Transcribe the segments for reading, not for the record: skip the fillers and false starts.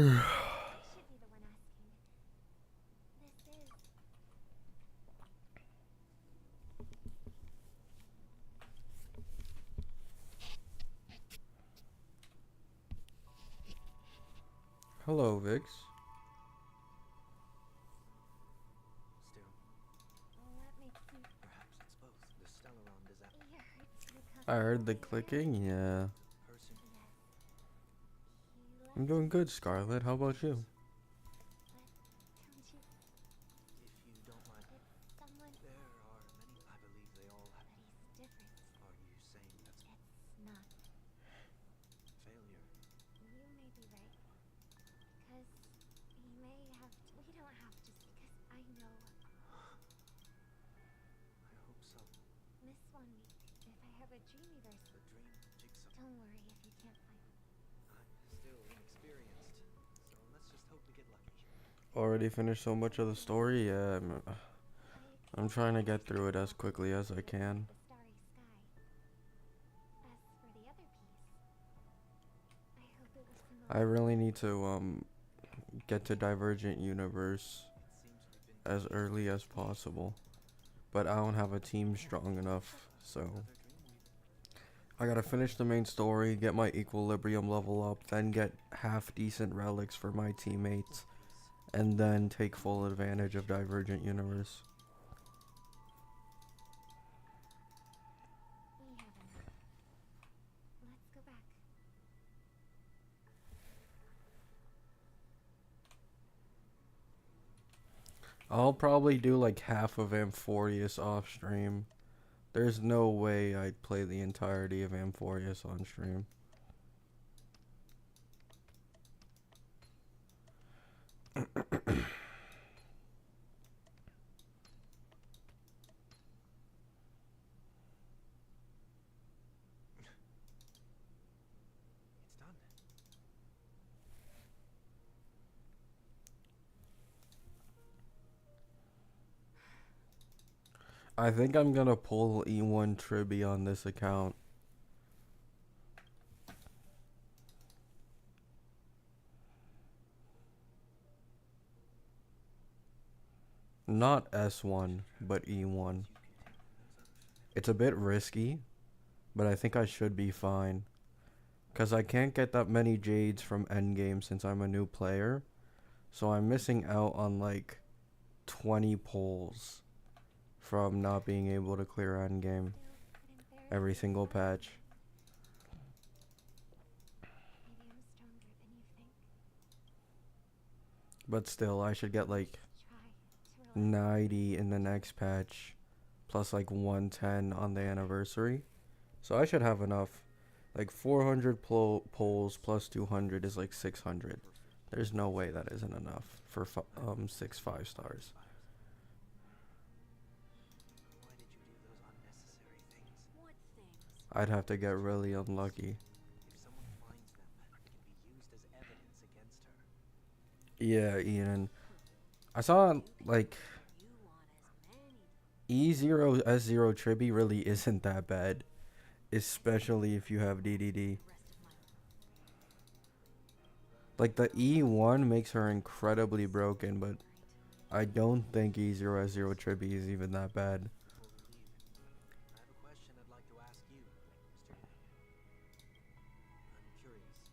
should be the one asking. This is. Hello, Vix. Still, What makes you. perhaps it's both. The Stellaron disaster. Ear hurts because. I heard the of clicking. Yeah. Person. Yes. He left I'm doing good, Scarlet. How about you? But don't you. If you don't mind, It's someone. there are many. I believe they all have. But he's different. Are you saying that's It's not. failure? You may be right. Because he may have. We don't have to. Because I know. I hope so. Miss 1 week. If I have a dreamweaver's. The dream jigsaw. Don't worry if you can't find. I'm still inexperienced, so let's just hope we get lucky. Already finished so much of the story. Yeah. I'm trying to get through it as quickly as I can. The starry sky. As for the other piece, I hope it was similar. I really need to get to Divergent Universe It seems we've been as early as possible, but I don't have a team strong enough, so another dreamweaver. I gotta finish the main story, get my equilibrium level up, then get half decent relics for my teammates, and then take full advantage of Divergent Universe. We have enough. Let's go back. I'll probably do like half of Amphorius off stream. There's no way I'd play the entirety of Amphorius on stream. It's done. I think I'm gonna pull E1 Tribby on this account. Not S1, but E1. It's a bit risky, but I think I should be fine. Because I can't get that many Jades from endgame since I'm a new player. So I'm missing out on like 20 pulls from not being able to clear endgame Still couldn't bear every to single find. patch. Maybe I'm stronger than you think. But still, I should get like Try to relax. 90 in the next patch, plus like 110 on the anniversary. So I should have enough. Like 400 pulls plus 200 is like 600. There's no way that isn't enough for 6 5 stars. Why did you do those unnecessary things? What things? I'd have to get really unlucky. If someone finds them, it can be used as evidence against her. Yeah, Ian. I saw like You want as many. E0 S0 Tribby really isn't that bad, especially if you have DDD. Rest of my Like the E1 makes her incredibly broken, but I don't think E0 S0 Tribby is even that bad. Before we leave, I have a question I'd like to ask you, Mr. I'm curious.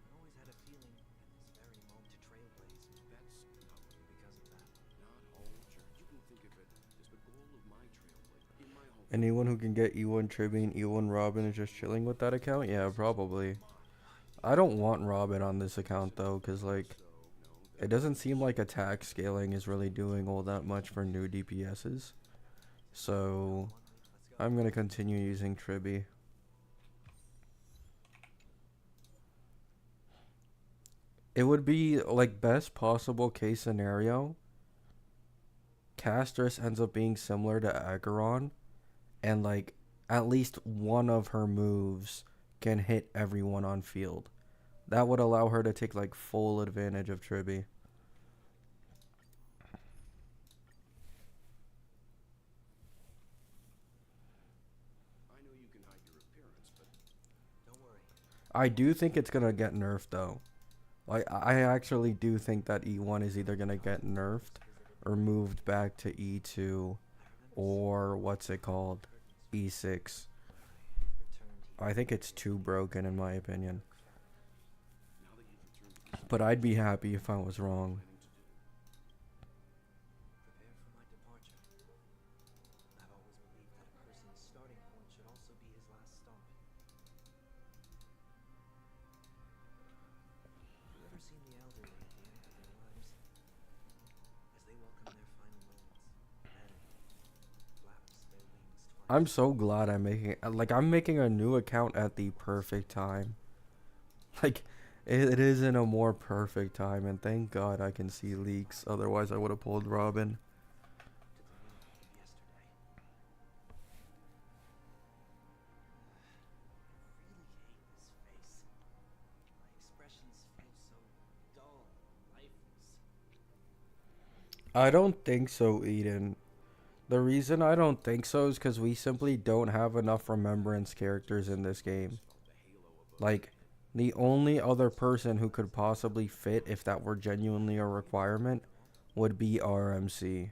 I always had a feeling at this very moment to trailblaze. That's not because of that. Not all church. You can think of it as the goal of my trailblaze in my home. Anyone who can get E1 Tribby and E1 Robin is just chilling with that account? Yeah, probably. I don't want Robin on this account though, cause like it doesn't seem like attack scaling is really doing all that much for new DPSs. So Let's go. I'm gonna continue using Tribby. It would be like best possible case scenario. Castress ends up being similar to Acheron, and like at least one of her moves can hit everyone on field. That would allow her to take like full advantage of Tribby. I know you can hide your appearance, but Don't worry. I do think it's gonna get nerfed though. Like, I actually do think that E1 is either gonna get nerfed or moved back to E2 or what's it called? E6. I think it's too broken in my opinion. Now that you've returned to the But I'd be happy if I was wrong. Prepare for my departure. I've always believed that a person's starting point should also be his last stop. Have you ever seen the elderly at the end of their lives? As they welcome their final moments, and flaps their wings twice. I'm so glad I'm making a new account at the perfect time. Like, it is in a more perfect time, and thank God I can see leaks. Otherwise, I would have pulled Robin. To the me of yesterday. I really hate this face. My expressions feel so dull, lifeless. I don't think so, Eden. The reason I don't think so is because we simply don't have enough remembrance characters in this game. Like, the only other person who could possibly fit if that were genuinely a requirement would be RMC.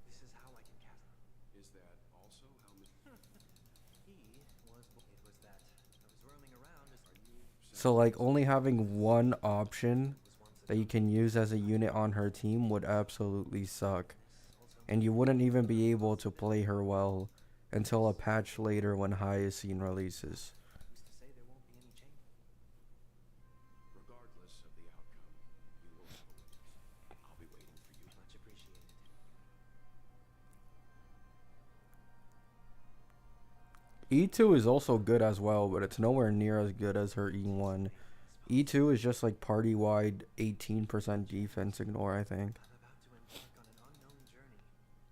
This is how I can cast. Is that also how It was that I was roaming around as So, like, only having one option that you can use as a unit on her team would absolutely suck. And you wouldn't even be able to play her well until a patch later when Hyacine releases. who's to say there won't be any change? regardless of the outcome, you will have a witness. I'll be waiting for you. Much appreciated. E2 is also good as well, but it's nowhere near as good as her E1. E2 is just like party-wide 18% defense ignore, I think. I'm about to embark on an unknown journey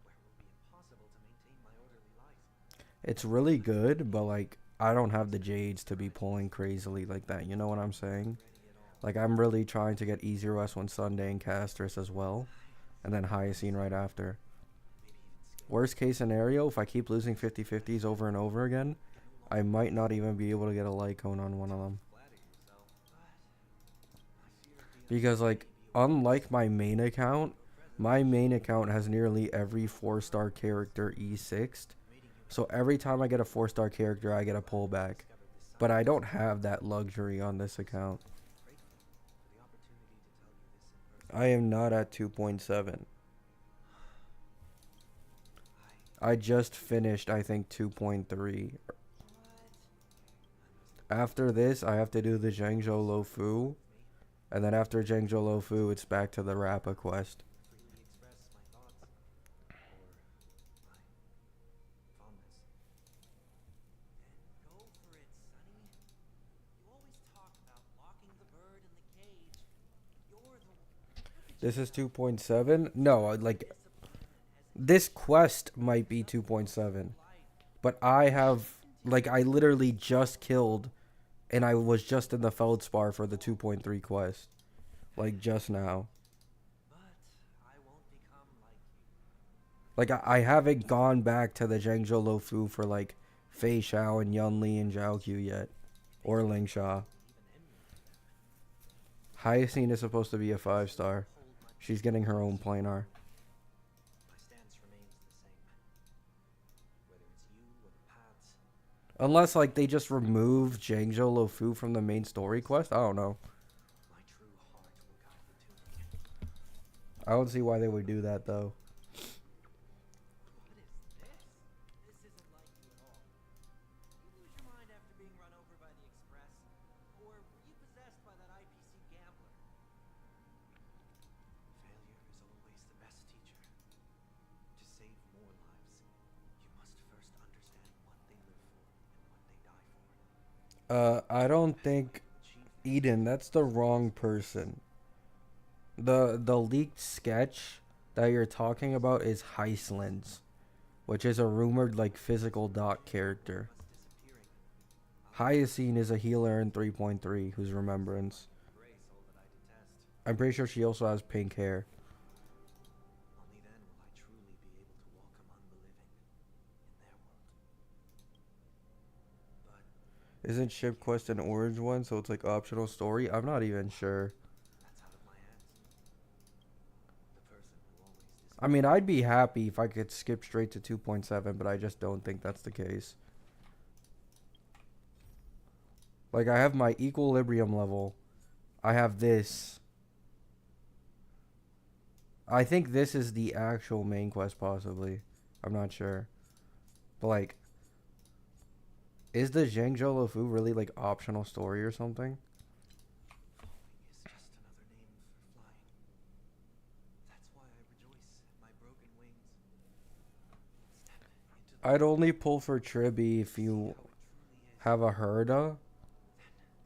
where it will be impossible to maintain my orderly life. It's really good, but like, I don't have the Jades to be pulling crazily like that, you know what I'm saying? Ready at all. Like, I'm really trying to get Easy Rest one Sunday and Casters as well, and then Hyacine right after. Maybe even skill. Worst case scenario, if I keep losing 50-50s over and over again, I might not even be able to get a Lycone on one of them. Flatter yourself, but I fear the Because, like, unlike my main account has nearly every 4-star character E6'd. So every time I get a 4-star character, I get a pullback. But I don't have that luxury on this account. grateful for the opportunity to tell you this in person. I am not at 2.7. I just finished, I think, 2.3. After this, I have to do the Zhengzhou Lofu. And then after Zhengzhou Lofu, it's back to the Rappa quest. Freely express my thoughts or my fondness. Then go for it, Sonny. You always talk about locking the bird in the cage. You're the This is 2.7? No, like, this quest might be 2.7. But I have, like, I literally just killed, and I was just in the Feldspar for the 2.3 quest. Like, just now. but I won't become like you. Like, I haven't gone back to the Zhengzhou Lofu for, like, Fei Xiao and Yunli and Zhao Q yet. Or Ling Sha. Hyacine is supposed to be a 5-star. She's getting her own planar. My stance remains the same. Whether it's you or the paths, Unless, like, they just remove Zhengzhou Lofu from the main story quest. I don't know. my true heart will guide the tuning. I don't see why they would do that, though. What is this? This isn't like you at all. You lose your mind after being run over by the Express? Or were you possessed by that IPC gambler? Failure is always the best teacher. To save more lives, you must first understand what they live for and what they die for. I don't think... Eden, that's the wrong person. The leaked sketch that you're talking about is Heisland's, which is a rumored, like, physical dot character. Hyacine is a healer in 3.3 whose remembrance. Embrace all that I detest. I'm pretty sure she also has pink hair. Only then will I truly be able to welcome unbelieving in their world. But Isn't ship quest an orange one, so it's like optional story? I'm not even sure. That's out of my hands. The person who always I mean, I'd be happy if I could skip straight to 2.7, but I just don't think that's the case. Like, I have my equilibrium level. I have this. I think this is the actual main quest, possibly. I'm not sure. But, like, is the Zhengzhou Lufu really, like, optional story or something? falling is just another name for flying. That's why I rejoice at my broken wings. Step into the I'd only pull for Tribi if see you how it truly is. have a Herda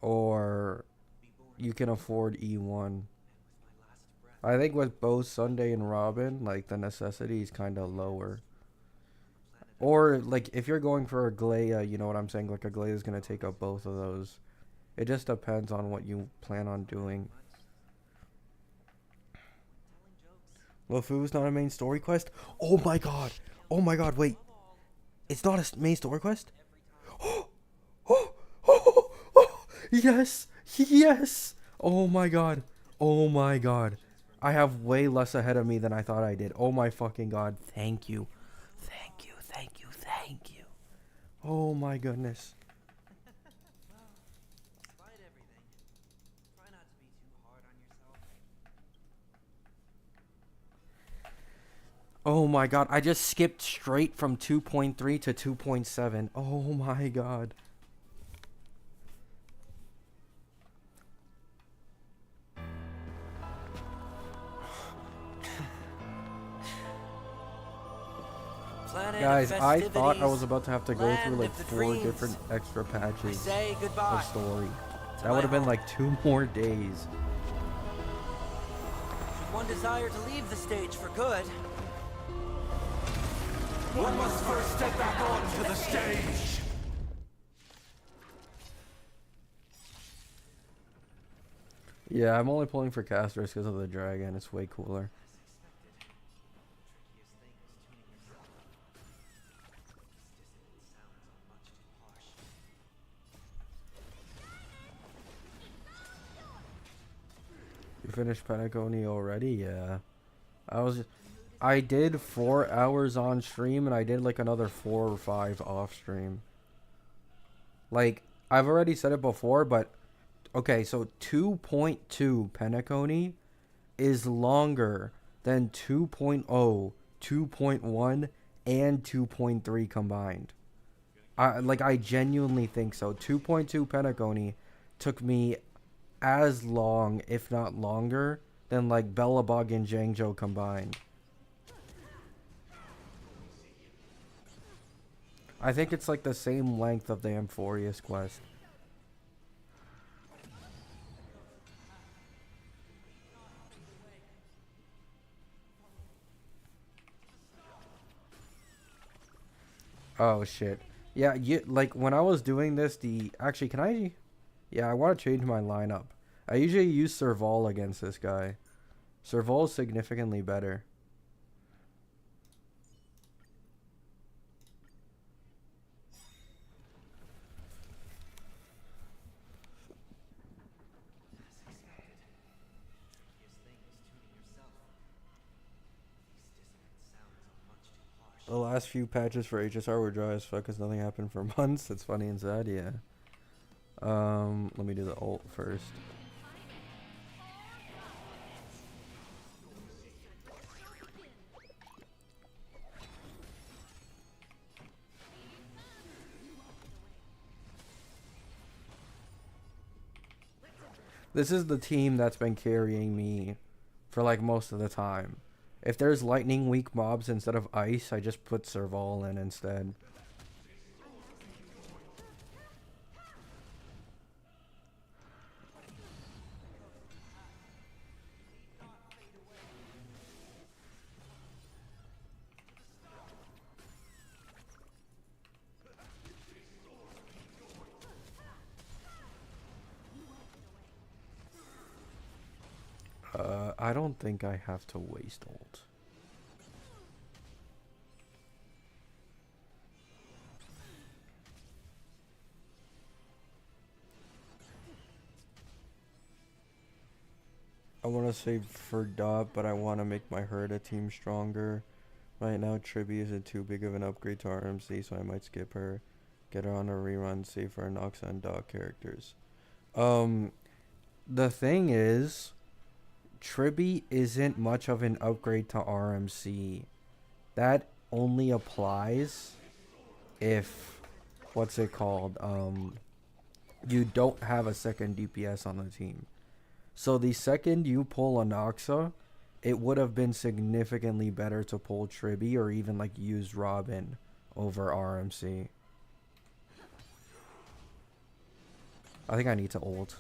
or Be born you can afford E1. and with my last breath. I think with both Sunday and Robin, like, the necessity is kind of lower. Or, like, if you're going for a Glea, you know what I'm saying? Like, a Glea is going to take up both of those. It just depends on what you plan on doing. Telling jokes. Lufu's not a main story quest? Oh my god! Oh my god, wait. It's not a main story quest? Oh! Oh! Oh! Oh! Yes! Yes! Oh my god. Oh my god. I have way less ahead of me than I thought I did. Oh my fucking god. Thank you. Thank you, thank you, thank you. Oh my goodness. Despite everything, try not to be too hard on yourself. Oh my god, I just skipped straight from 2.3 to 2.7. Oh my god. Planet Guys, of I thought I festivities, was about to have to go through land like of the 4 dreams. different extra I patches say goodbye. of story. to That my would have been home. like 2 more days. Should one desire to leave the stage for good, One must first step back onto the stage. Yeah, I'm only pulling for casters because of the dragon. It's way cooler. You finished Penacony already? Yeah. I did 4 hours on stream and I did like another 4 or 5 off stream. Like, I've already said it before, but okay, so 2.2 Penacony is longer than 2.0, 2.1, and 2.3 combined. I genuinely think so. 2.2 Penacony took me as long, if not longer, than like Bellabog and Zhangzhou combined. I think it's like the same length of the Amphorius quest. Oh shit. Yeah, like when I was doing this, actually, can I? Yeah, I want to change my lineup. I usually use Serval against this guy. Serval is significantly better. The last few patches for HSR were dry as fuck because nothing happened for months. It's funny and sad, yeah. Let me do the ult first. This is the team that's been carrying me for like most of the time. If there's lightning weak mobs instead of ice, I just put Serval in instead. I don't think I have to waste ult. I want to say for Dot, but I want to make my Herda team stronger. Right now, Tribby isn't too big of an upgrade to RMC, so I might skip her. Get her on a rerun, save for Noxa and Dot characters. The thing is, Tribby isn't much of an upgrade to RMC. That only applies if, what's it called, you don't have a second DPS on the team. So the second you pull a Noxa, it would have been significantly better to pull Tribby or even like use Robin over RMC. I think I need to ult.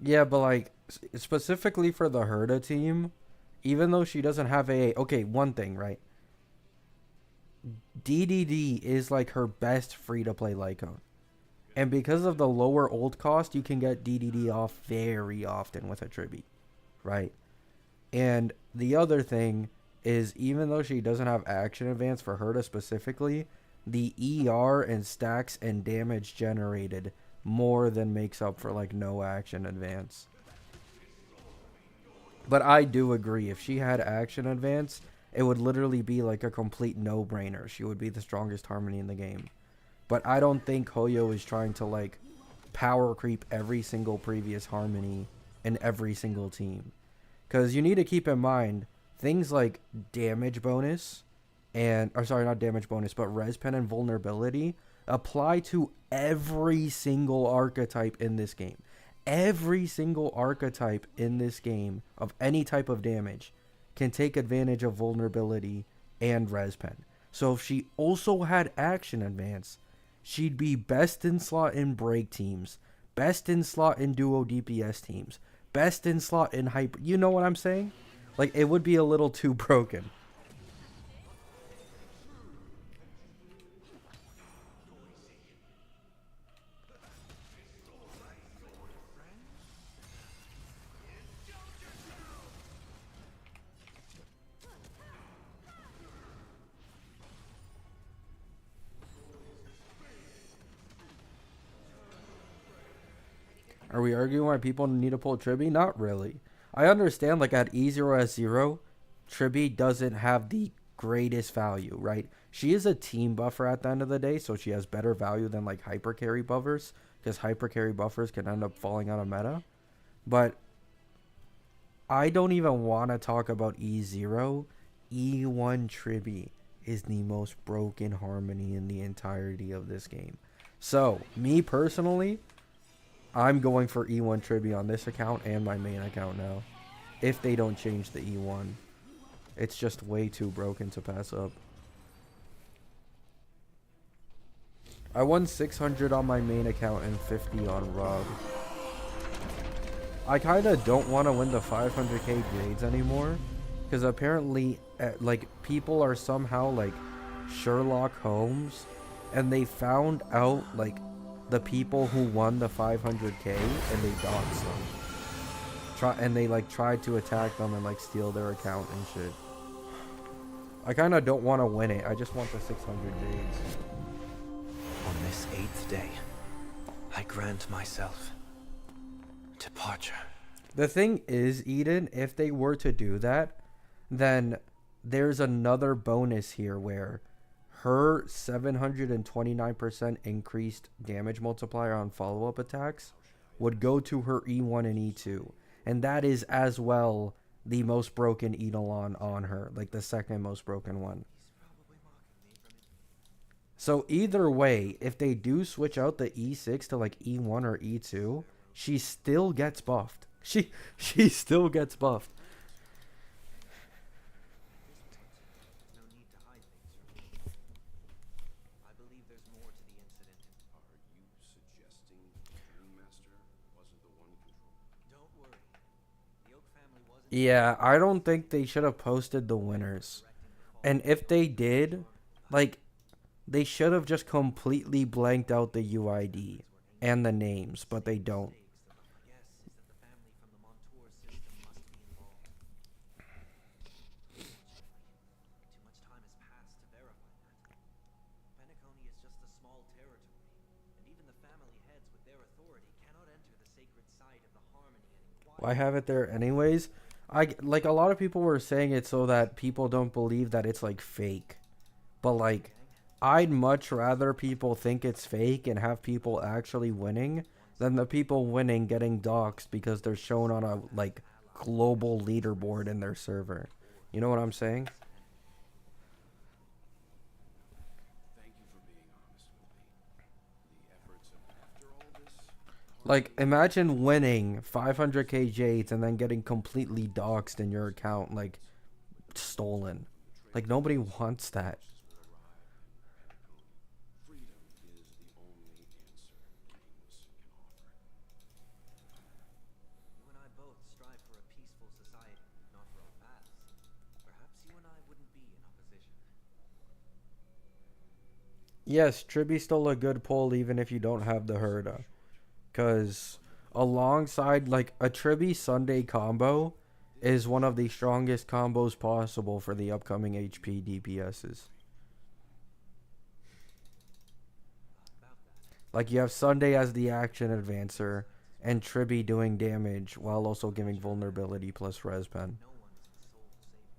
Yeah, but like specifically for the Herda team, even though she doesn't have a okay, one thing, right? DDD is like her best free to play Lycone. And because of the lower ult cost, you can get DDD off very often with a Tribby, right? And the other thing is, even though she doesn't have action advance for Herda specifically, the ER and stacks and damage generated more than makes up for like no action advance. But I do agree, if she had action advance, it would literally be like a complete no-brainer. She would be the strongest Harmony in the game. But I don't think Hoyo is trying to like power creep every single previous Harmony in every single team. Because you need to keep in mind, things like damage bonus and, or sorry, not damage bonus, but res pen and vulnerability apply to every single archetype in this game. Every single archetype in this game of any type of damage can take advantage of vulnerability and res pen. So if she also had action advance, she'd be best in slot in break teams, best in slot in duo DPS teams, best in slot in hyper. You know what I'm saying? Like, it would be a little too broken. Are we arguing why people need to pull Tribby? Not really. I understand, like, at E0S0, Tribby doesn't have the greatest value, right? She is a team buffer at the end of the day, so she has better value than, like, hyper carry buffers, because hyper carry buffers can end up falling out of meta. But I don't even want to talk about E0. E1 Tribby is the most broken Harmony in the entirety of this game. So, me personally, I'm going for E1 Tribby on this account and my main account now. If they don't change the E1. It's just way too broken to pass up. I won 600 on my main account and 50 on Rob. I kind of don't want to win the 500k Jades anymore. Because apparently, like, people are somehow, like, Sherlock Holmes. And they found out, like, the people who won the 500k and they doxed them. And they like tried to attack them and like steal their account and shit. I kind of don't want to win it. I just want the 600 Jades. On this 8th day, I grant myself departure. The thing is, Eden, if they were to do that, then there's another bonus here where her 729% increased damage multiplier on follow-up attacks would go to her E1 and E2. And that is as well the most broken Eidolon on her, like the second most broken one. So either way, if they do switch out the E6 to like E1 or E2, she still gets buffed. She still gets buffed. Yeah, I don't think they should have posted the winners. And if they did, like, they should have just completely blanked out the UID. and the names, but they don't. Mistakes, though my guess is that the family from the Montour system must be involved. Unfortunately, too much time has passed to verify that. Penacony is just a small territory, and even the family heads with their authority cannot enter the sacred site of the Harmony and inquire. Why have it there anyways? Like a lot of people were saying it so that people don't believe that it's like fake. But like I'd much rather people think it's fake and have people actually winning than the people winning getting doxxed because they're shown on a like global leaderboard in their server. You know what I'm saying? Thank you for being honest with me. The efforts of after all this. Like imagine winning 500k jades and then getting completely doxxed in your account, like stolen. Like nobody wants that. Freedom is the only answer games can offer. You and I both strive for a peaceful society, not for our paths. Perhaps you and I wouldn't be in opposition. Yes, Triby's still a good pull even if you don't have the Herda. Because alongside, like, a Triby Sunday combo is one of the strongest combos possible for the upcoming HP DPSs. About that, Like, you have Sunday as the action advancer, and Triby doing damage while also giving vulnerability plus res pen. no one is the sole savior.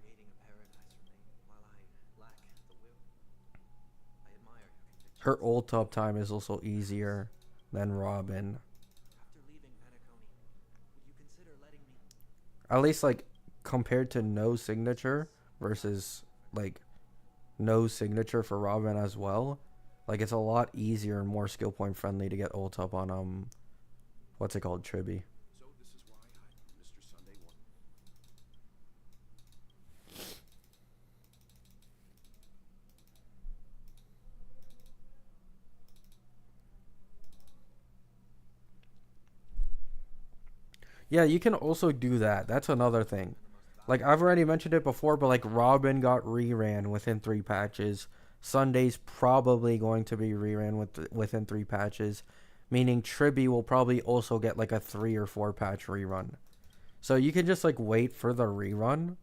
Creating a paradise for me while I lack the will. I admire your conviction. Her ult up time is also easier than Robin. After leaving Penacony, would you consider letting me? At least, like, compared to no signature versus, like, no signature for Robin as well. Like, it's a lot easier and more skill point friendly to get ult up on, what's it called, Triby. So this is why Mr. Sunday won. Yeah, you can also do that. That's another thing. Like, I've already mentioned it before, but, like, Robin got reran within 3 patches. Sunday's probably going to be reran within 3 patches. Meaning Triby will probably also get, like, a 3 or 4 patch rerun. So you can just, like, wait for the rerun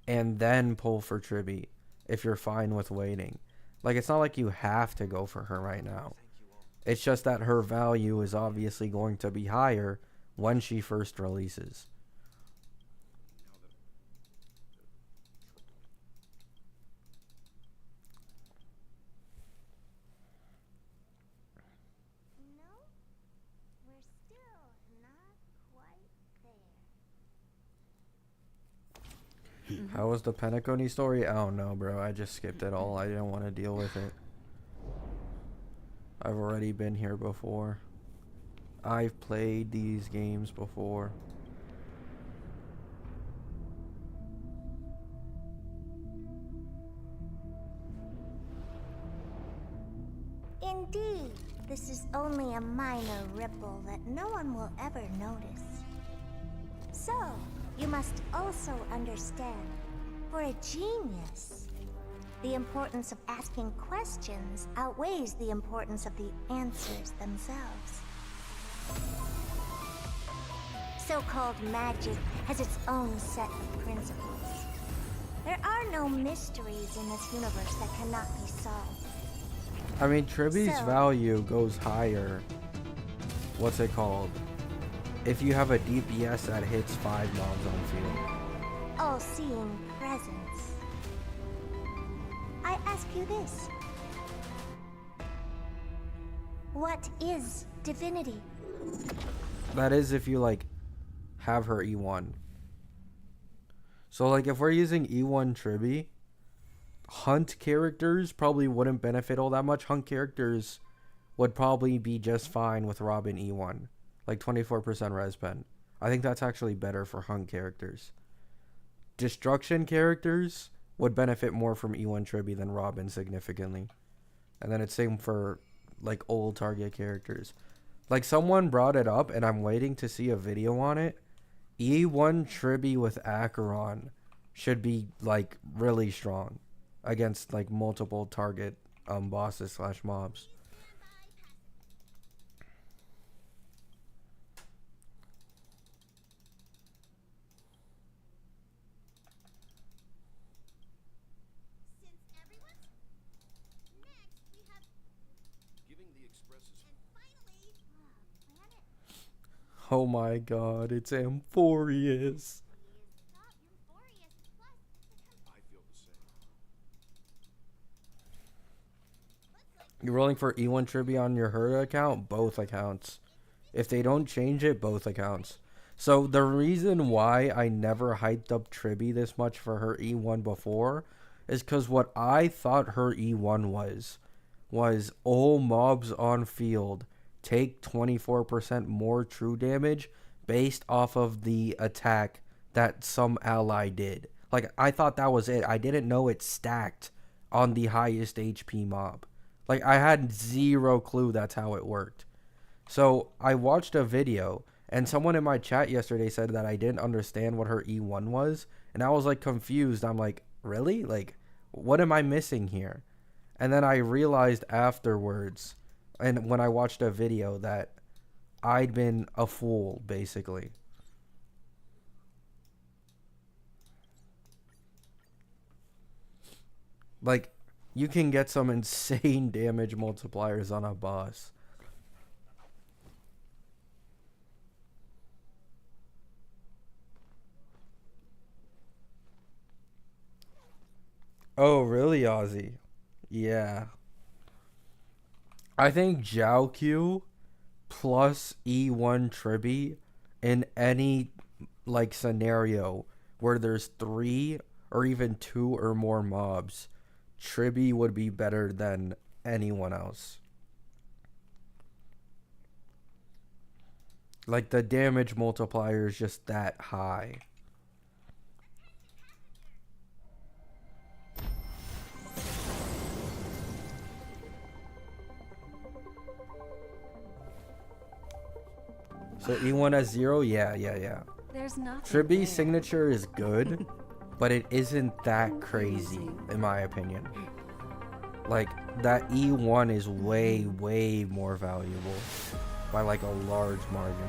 and then pull for Triby if you're fine with waiting. Like, it's not like you have to go for her right now. Thank you all. It's just that her value is obviously going to be higher when she first releases. No, we're still not quite there. How was the Penacony story? I don't know, bro. I just skipped it all. I didn't want to deal with it. I've already been here before. I've played these games before. Indeed, this is only a minor ripple that no one will ever notice. So, you must also understand, for a genius, the importance of asking questions outweighs the importance of the answers themselves. So-called magic has its own set of principles. There are no mysteries in this universe that cannot be solved. I mean, Triby's So- value goes higher. What's it called? If you have a DPS that hits 5 mobs on field. All-seeing presence. I ask you this. What is divinity? That is if you, like, have her E1. So, like, if we're using E1 Triby, Hunt characters probably wouldn't benefit all that much. Hunt characters would probably be just fine with Robin E1. Like 24% res pen. I think that's actually better for Hunt characters. Destruction characters would benefit more from E1 Triby than Robin significantly. And then it's same for, like, old target characters. Like, someone brought it up, and I'm waiting to see a video on it. E1 Triby with Acheron should be, like, really strong against, like, multiple target bosses slash mobs. Oh my god, it's Amphorius. I feel the same. You're rolling for E1 trivia on your Herda account? Both accounts. If they don't change it, both accounts. So the reason why I never hyped up Tribby this much for her E1 before is because what I thought her E1 was all mobs on field take 24% more true damage based off of the attack that some ally did. Like, I thought that was it. I didn't know it stacked on the highest HP mob. Like, I had zero clue that's how it worked. So I watched a video, and someone in my chat yesterday said that I didn't understand what her E1 was, and I was like confused. I'm like, really? Like, what am I missing here? And then I realized afterwards, and when I watched a video, that I'd been a fool, basically. Like, you can get some insane damage multipliers on a boss. Oh, really, Ozzy? Yeah. I think Jiao Q plus E1 Tribby in any like scenario where there's 3 or even 2 or more mobs, Tribby would be better than anyone else. Like, the damage multiplier is just that high. So E1 has 0? Yeah. There's nothing Tribby's there. signature is good, but it isn't that crazy, in my opinion. Like, that E1 is way, way more valuable by like a large margin.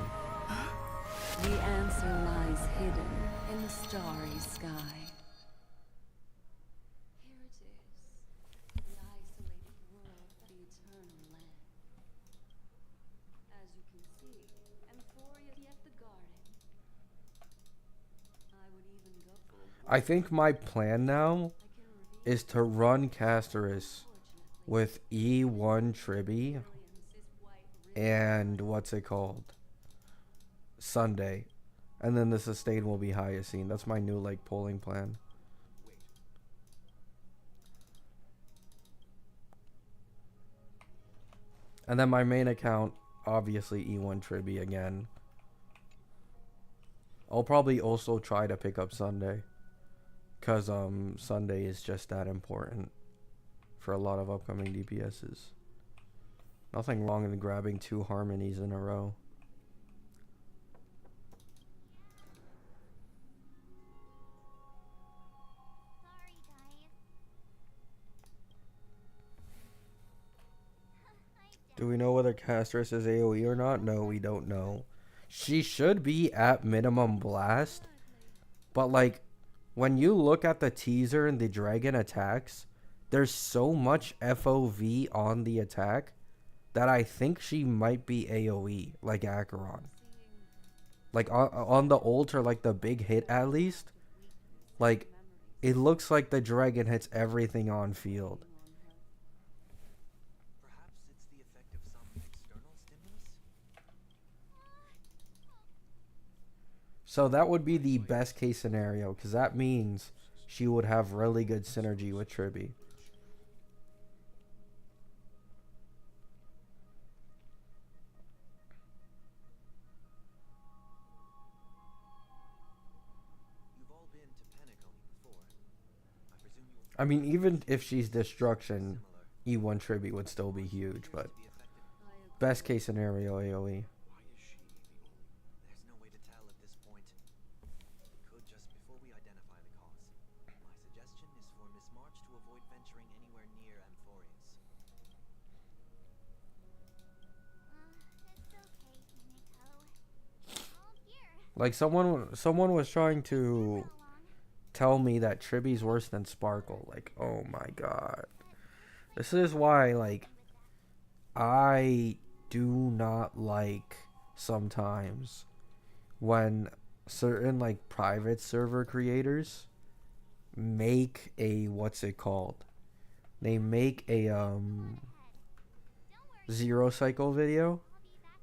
The answer lies hidden in the starry sky. Here it is, the isolated world, the eternal land. As you can see, Amphoria yet the garden. I would even go for I think my plan now I can reveal is to run Casterus with E1 Tribby aliens is white and what's it called? Sunday. And then the sustain will be Hyacine. That's my new like polling plan. And then my main account, obviously E1 Tribby again. I'll probably also try to pick up Sunday. Cause Sunday is just that important for a lot of upcoming DPSs. Nothing wrong in grabbing 2 harmonies in a row. Sorry, guys. Do we know whether Castress is AoE or not? No, we don't know. She should be at minimum blast. But like, when you look at the teaser and the dragon attacks, there's so much FOV on the attack that I think she might be AoE, like Acheron. Like on the ult or like the big hit at least. Like, it looks like the dragon hits everything on field. Perhaps it's the effect of some external stimulus? So that would be the best case scenario, because that means she would have really good synergy with Tribby. You've all been to Penacony before. I presume you I mean, even if she's destruction, similar. E1 Tribby would still be huge, but To be affected. best case scenario AoE. Why is she the only? There's no way to tell at this point. We could just before we identify the cause. My suggestion is for Miss March to avoid venturing anywhere near Amphorius. It's okay, Himiko. All here. Like, someone was trying to tell me that Tribby's worse than Sparkle. Like, oh my god. This is why, like, I do not like sometimes when certain like private server creators make a what's it called? They make a zero cycle video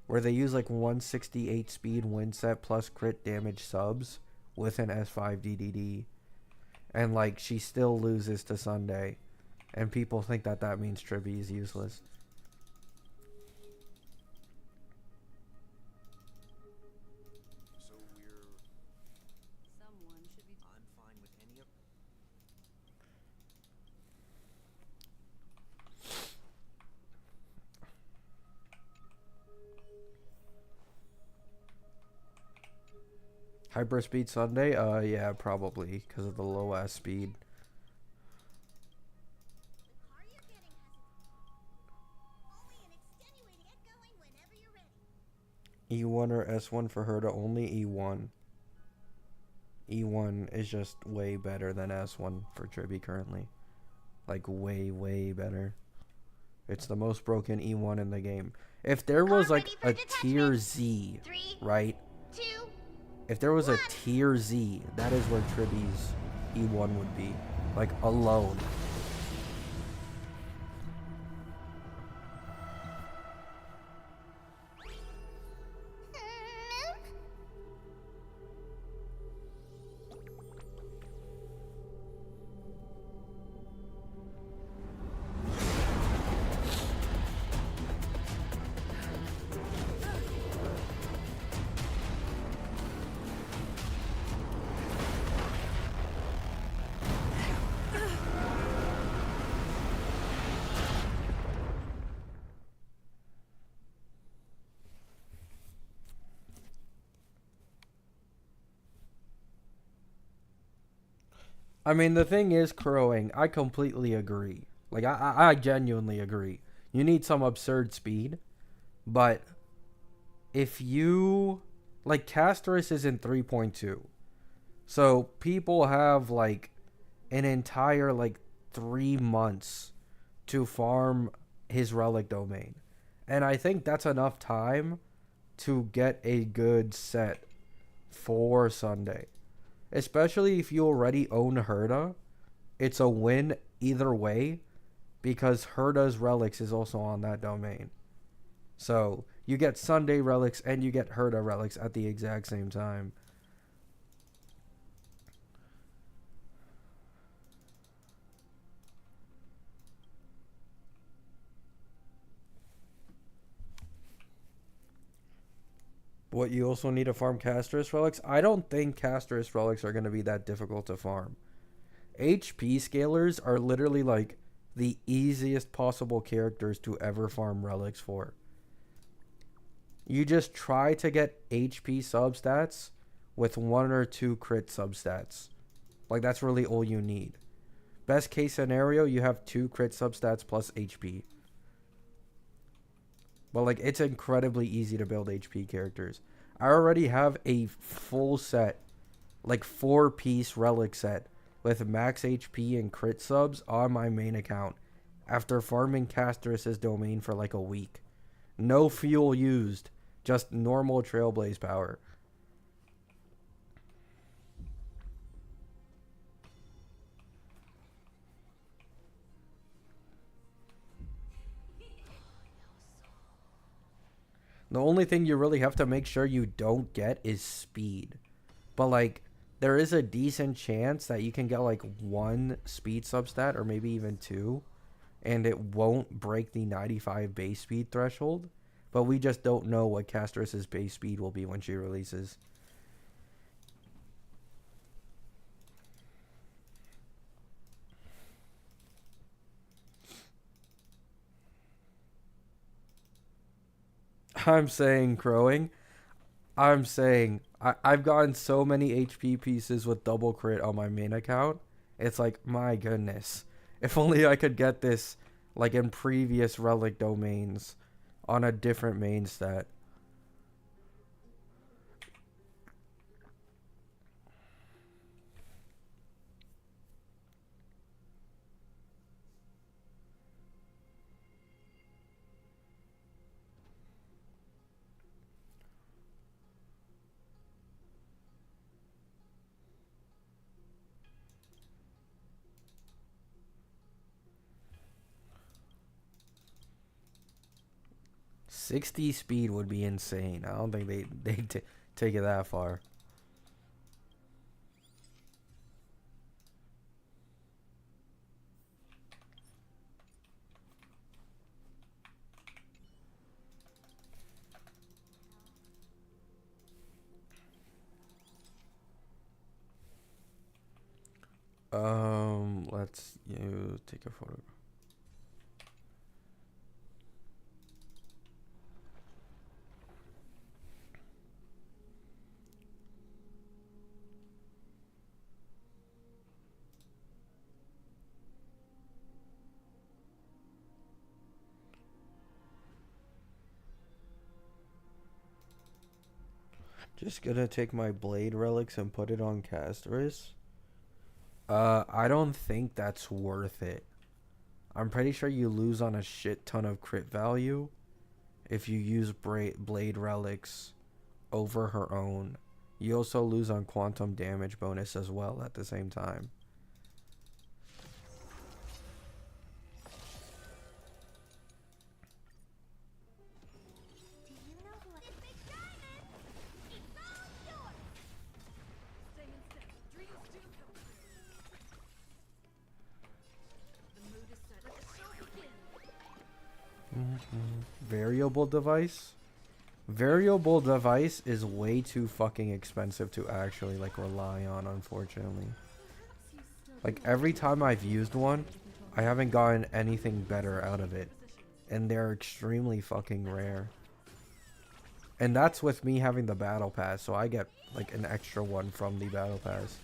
where they use like 168 speed win set plus crit damage subs with an S5 DDD, and like she still loses to Sunday, and people think that that means Tribby is useless. So we're... Someone should be. I'm fine with any of... Hyperspeed Sunday? Yeah, probably because of the low ass speed. The car you're getting has only an extenuating it going whenever you're ready. E1 or S1 for her to only E1. E1 is just way better than S1 for Tribby currently. Like way, way better. It's the most broken E1 in the game. If there was like a tier Z, right? 2. If there was a tier Z, that is where Tribby's E1 would be. Like alone. I mean, the thing is, crowing, I completely agree. Like, I genuinely agree. You need some absurd speed, but if you... Like, Casterus is in 3.2. So, people have, like, an entire, like, 3 months to farm his relic domain. And I think that's enough time to get a good set for Sunday. Especially if you already own Herda, it's a win either way because Herda's relics is also on that domain. So you get Sunday relics and you get Herda relics at the exact same time. What, you also need to farm Casterus relics? I don't think Casterus relics are going to be that difficult to farm. HP scalers are literally like the easiest possible characters to ever farm relics for. You just try to get HP substats with 1 or 2 crit substats. Like, that's really all you need. Best case scenario, you have 2 crit substats plus HP. But like, it's incredibly easy to build HP characters. I already have a full set, like 4-piece relic set with max HP and crit subs on my main account after farming Casterus' domain for like a week. No fuel used, just normal Trailblaze power. The only thing you really have to make sure you don't get is speed. But like, there is a decent chance that you can get like 1 speed substat or maybe even 2, and it won't break the 95 base speed threshold. But we just don't know what Casterus' base speed will be when she releases. I'm saying crowing. I'm saying I've gotten so many HP pieces with double crit on my main account. It's like, my goodness. If only I could get this like in previous relic domains on a different main stat. 60 speed would be insane. I don't think they take it that far. Let's take a photo. Just gonna take my blade relics and put it on Castris. I don't think that's worth it. I'm pretty sure you lose on a shit ton of crit value if you use blade relics over her own. You also lose on quantum damage bonus as well at the same time. Do you know who I- Big Diamond! It's all yours! Stay in step. Dreams do come true. The mood is set. Let the show begin. Variable device? Variable device is way too fucking expensive to actually like rely on, unfortunately. Like every time I've used one, I haven't gotten anything better out of it. And they're extremely fucking rare. And that's with me having the battle pass, so I get like an extra one from the battle pass.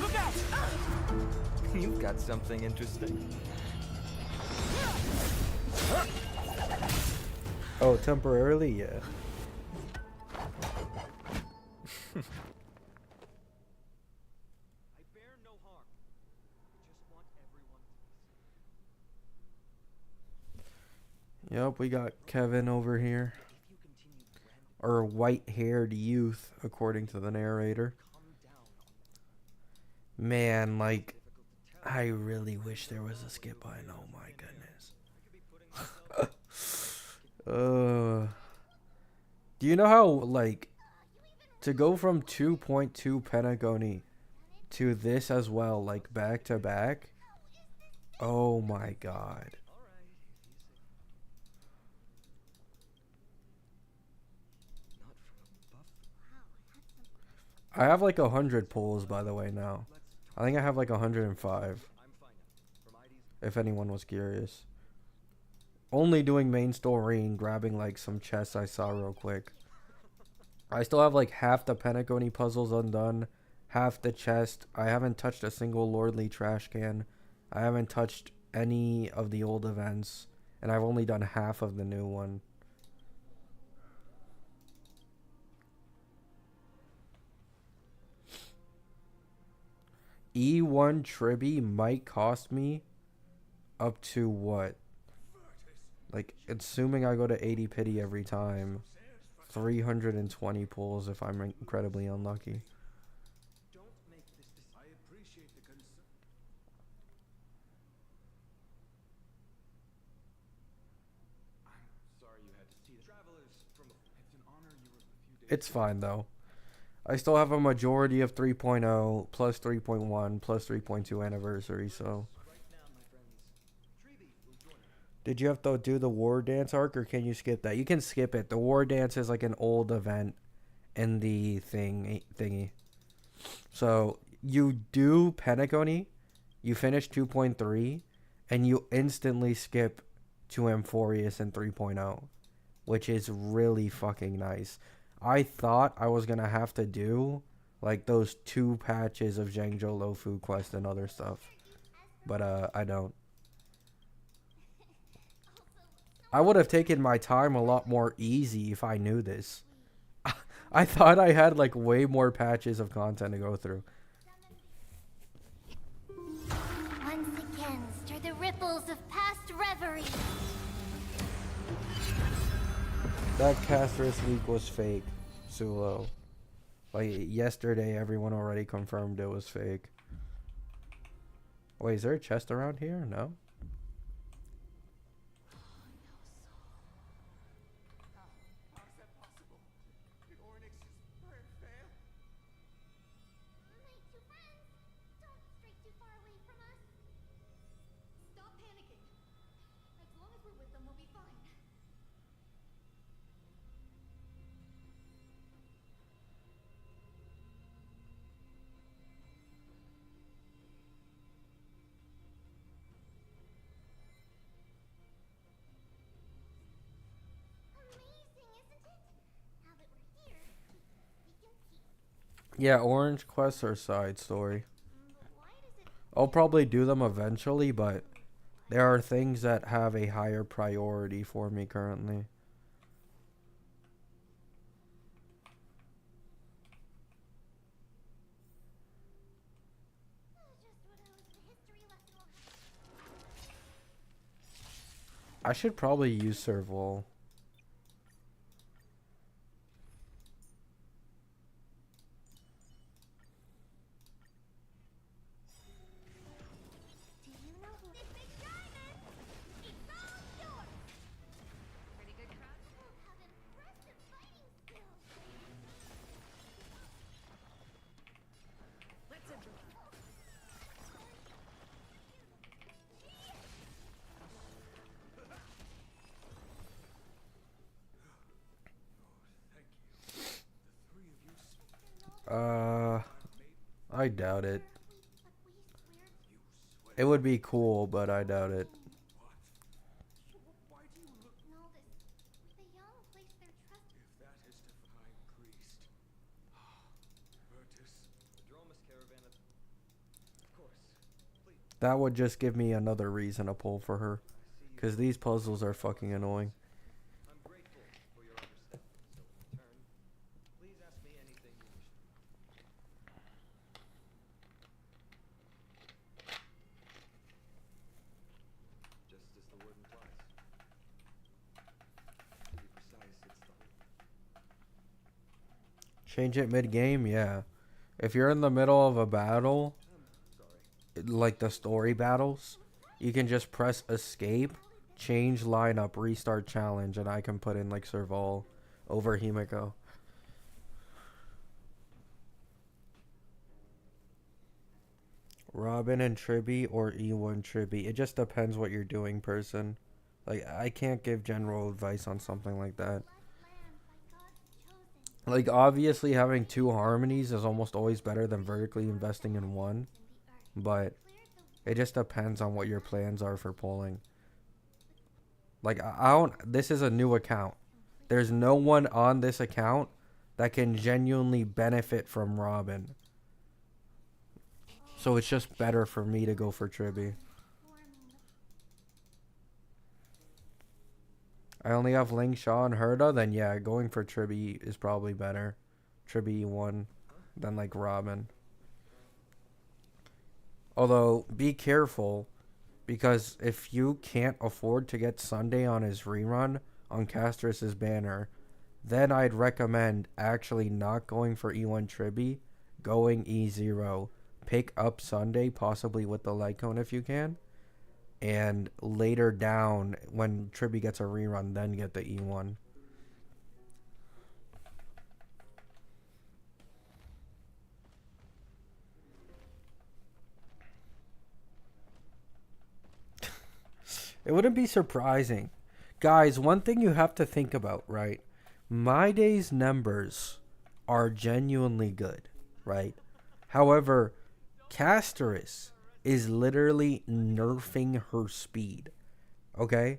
Look out! You've got something interesting. Oh, temporarily? Yeah. I bear no harm. I just want everyone to be safe. Yep, we got Kevin over here. If you continue random, Or white-haired youth, according to the narrator. come down on them. Man, like, Difficult to tell. I really wish there was a skip button. Oh my goodness. I could be putting myself Do you know how, like, to go from 2.2 Pentagony to this as well, like, back to back? Oh my god. all right. Not from above. I have like 100 pulls, by the way, now. I think I have like 105, I'm fine now. From ID's if anyone was curious. Only doing main story and grabbing like some chests I saw real quick. I still have like half the Pentagony puzzles undone, half the chest. I haven't touched a single Lordly trash can. I haven't touched any of the old events, and I've only done half of the new one. E1 Tribby might cost me up to what? Like, assuming I go to 80 pity every time, 320 pulls if I'm incredibly unlucky. don't make this decision. I appreciate the concern. I'm sorry you had to see that. Travelers from It's an honor you were a few days. It's fine, though. I still have a majority of 3.0, plus 3.1, plus 3.2 anniversary, so... right now, my friends. Treeby will join us. Did you have to do the war dance arc, or can you skip that? You can skip it. The war dance is like an old event in the thingy. So you do Pentagony, you finish 2.3, and you instantly skip to Amphorius in 3.0, which is really fucking nice. I thought I was gonna have to do like those 2 patches of Zhangzhou Lofu quest and other stuff, but I don't. I would have taken my time a lot more easy if I knew this. I thought I had like way more patches of content to go through. Once again, stir the ripples of past reverie. That Casterus leak was fake, Sulo. Like, yesterday, everyone already confirmed it was fake. Wait, is there a chest around here? No? How is that possible? Did Ornix's prayer fail? My two friends, don't stray too far away from us. Stop panicking. As long as we're with them, we'll be fine. Amazing, isn't it? Now that we're here, we can peek. Yeah, orange quests are side story. But why does it I'll probably do them eventually, but there are things that have a higher priority for me currently. just what the history lesson will I should probably use Serval. Do you know who this big diamond? It's all yours. Pretty good crowd. You have impressive fighting skills. Let's enter. I doubt it. It would be cool, but I doubt it. Why do you look Naldis, the young place their trust. if that is divine priest? Virtus. The Dromus caravan of course. Please. That would just give me another reason to pull for her. Because these puzzles are fucking annoying. I'm grateful for your understanding. So in return, please ask me anything you wish. Just as the word implies. To be precise, it's the Change it mid-game? Yeah. If you're in the middle of a battle, sorry. like the story battles, you can just press escape, change lineup, restart challenge, and I can put in like Serval over Himiko. Robin and Tribby or E1 Tribby. It just depends what you're doing, person. Like, I can't give general advice on something like that. Blessed land by God's chosen. Like, obviously having two harmonies is almost always better than vertically investing in one, In the earth. but Cleared the it just depends on what your plans are for pulling. Like, I don't, this is a new account. There's no one on this account that can genuinely benefit from Robin. So it's just better for me to go for Tribby. forming I only have Ling Shaw and Herda, then yeah, going for Tribby is probably better. Tribby E1 than like Robin. Although, be careful, because if you can't afford to get Sunday on his rerun on Casterus's banner, then I'd recommend actually not going for E1 Tribby, going E0. Pick up Sunday, possibly with the light cone if you can. And later down, when Tribby gets a rerun, then get the E1. It wouldn't be surprising. Guys, one thing you have to think about, right? My Day's numbers are genuinely good, right? However, Casterus is literally nerfing her speed. Okay?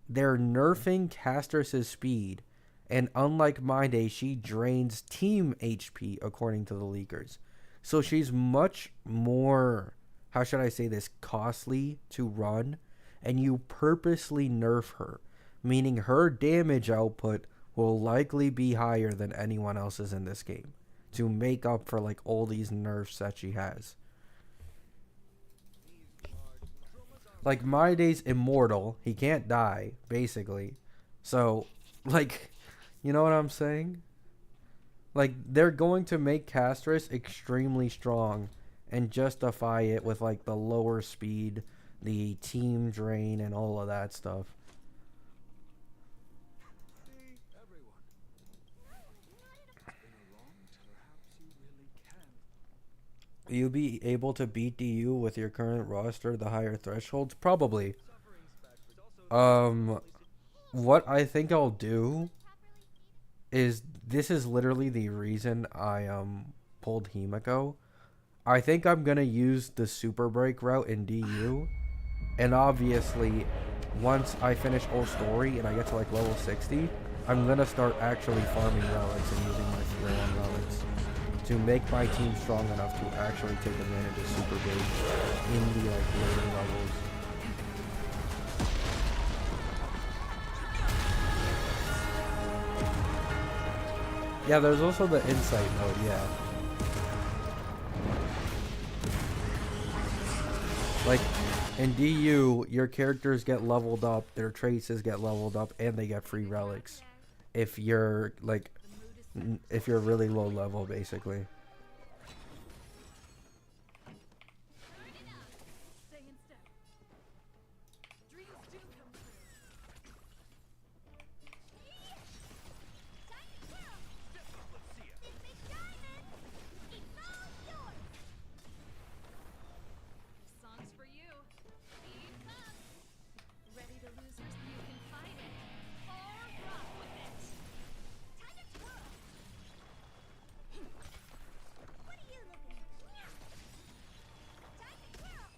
They're nerfing Casterus's speed, and unlike My Day, she drains team HP according to the leakers. So she's much more, how should I say this, costly to run, and you purposely nerf her, meaning her damage output will likely be higher than anyone else's in this game to make up for like all these nerfs that she has. Like, My Day's immortal. He can't die, basically. So, like, You know what I'm saying? Like, they're going to make Castris extremely strong and justify it with, like, the lower speed, the team drain, and all of that stuff. See, everyone. It's been a long, perhaps you really can. You'll be able to beat DU with your current roster, the higher thresholds? Probably. What I think I'll do is, this is literally the reason I pulled Himiko. I think I'm gonna use the super break route in DU, and obviously once I finish Old Story and I get to like level 60, I'm gonna start actually farming relics and using my Fear on relics to make my team strong enough to actually take advantage of super break in the like later levels. Yeah, there's also the insight mode, yeah. Like, in DU, your characters get leveled up, their traces get leveled up, and they get free relics. If you're, like, if you're really low level, basically. Songs for you. Speed up. Ready to lose your you can fight it. Or rock with it. Time to twirl. What are you looking at? Time to twirl.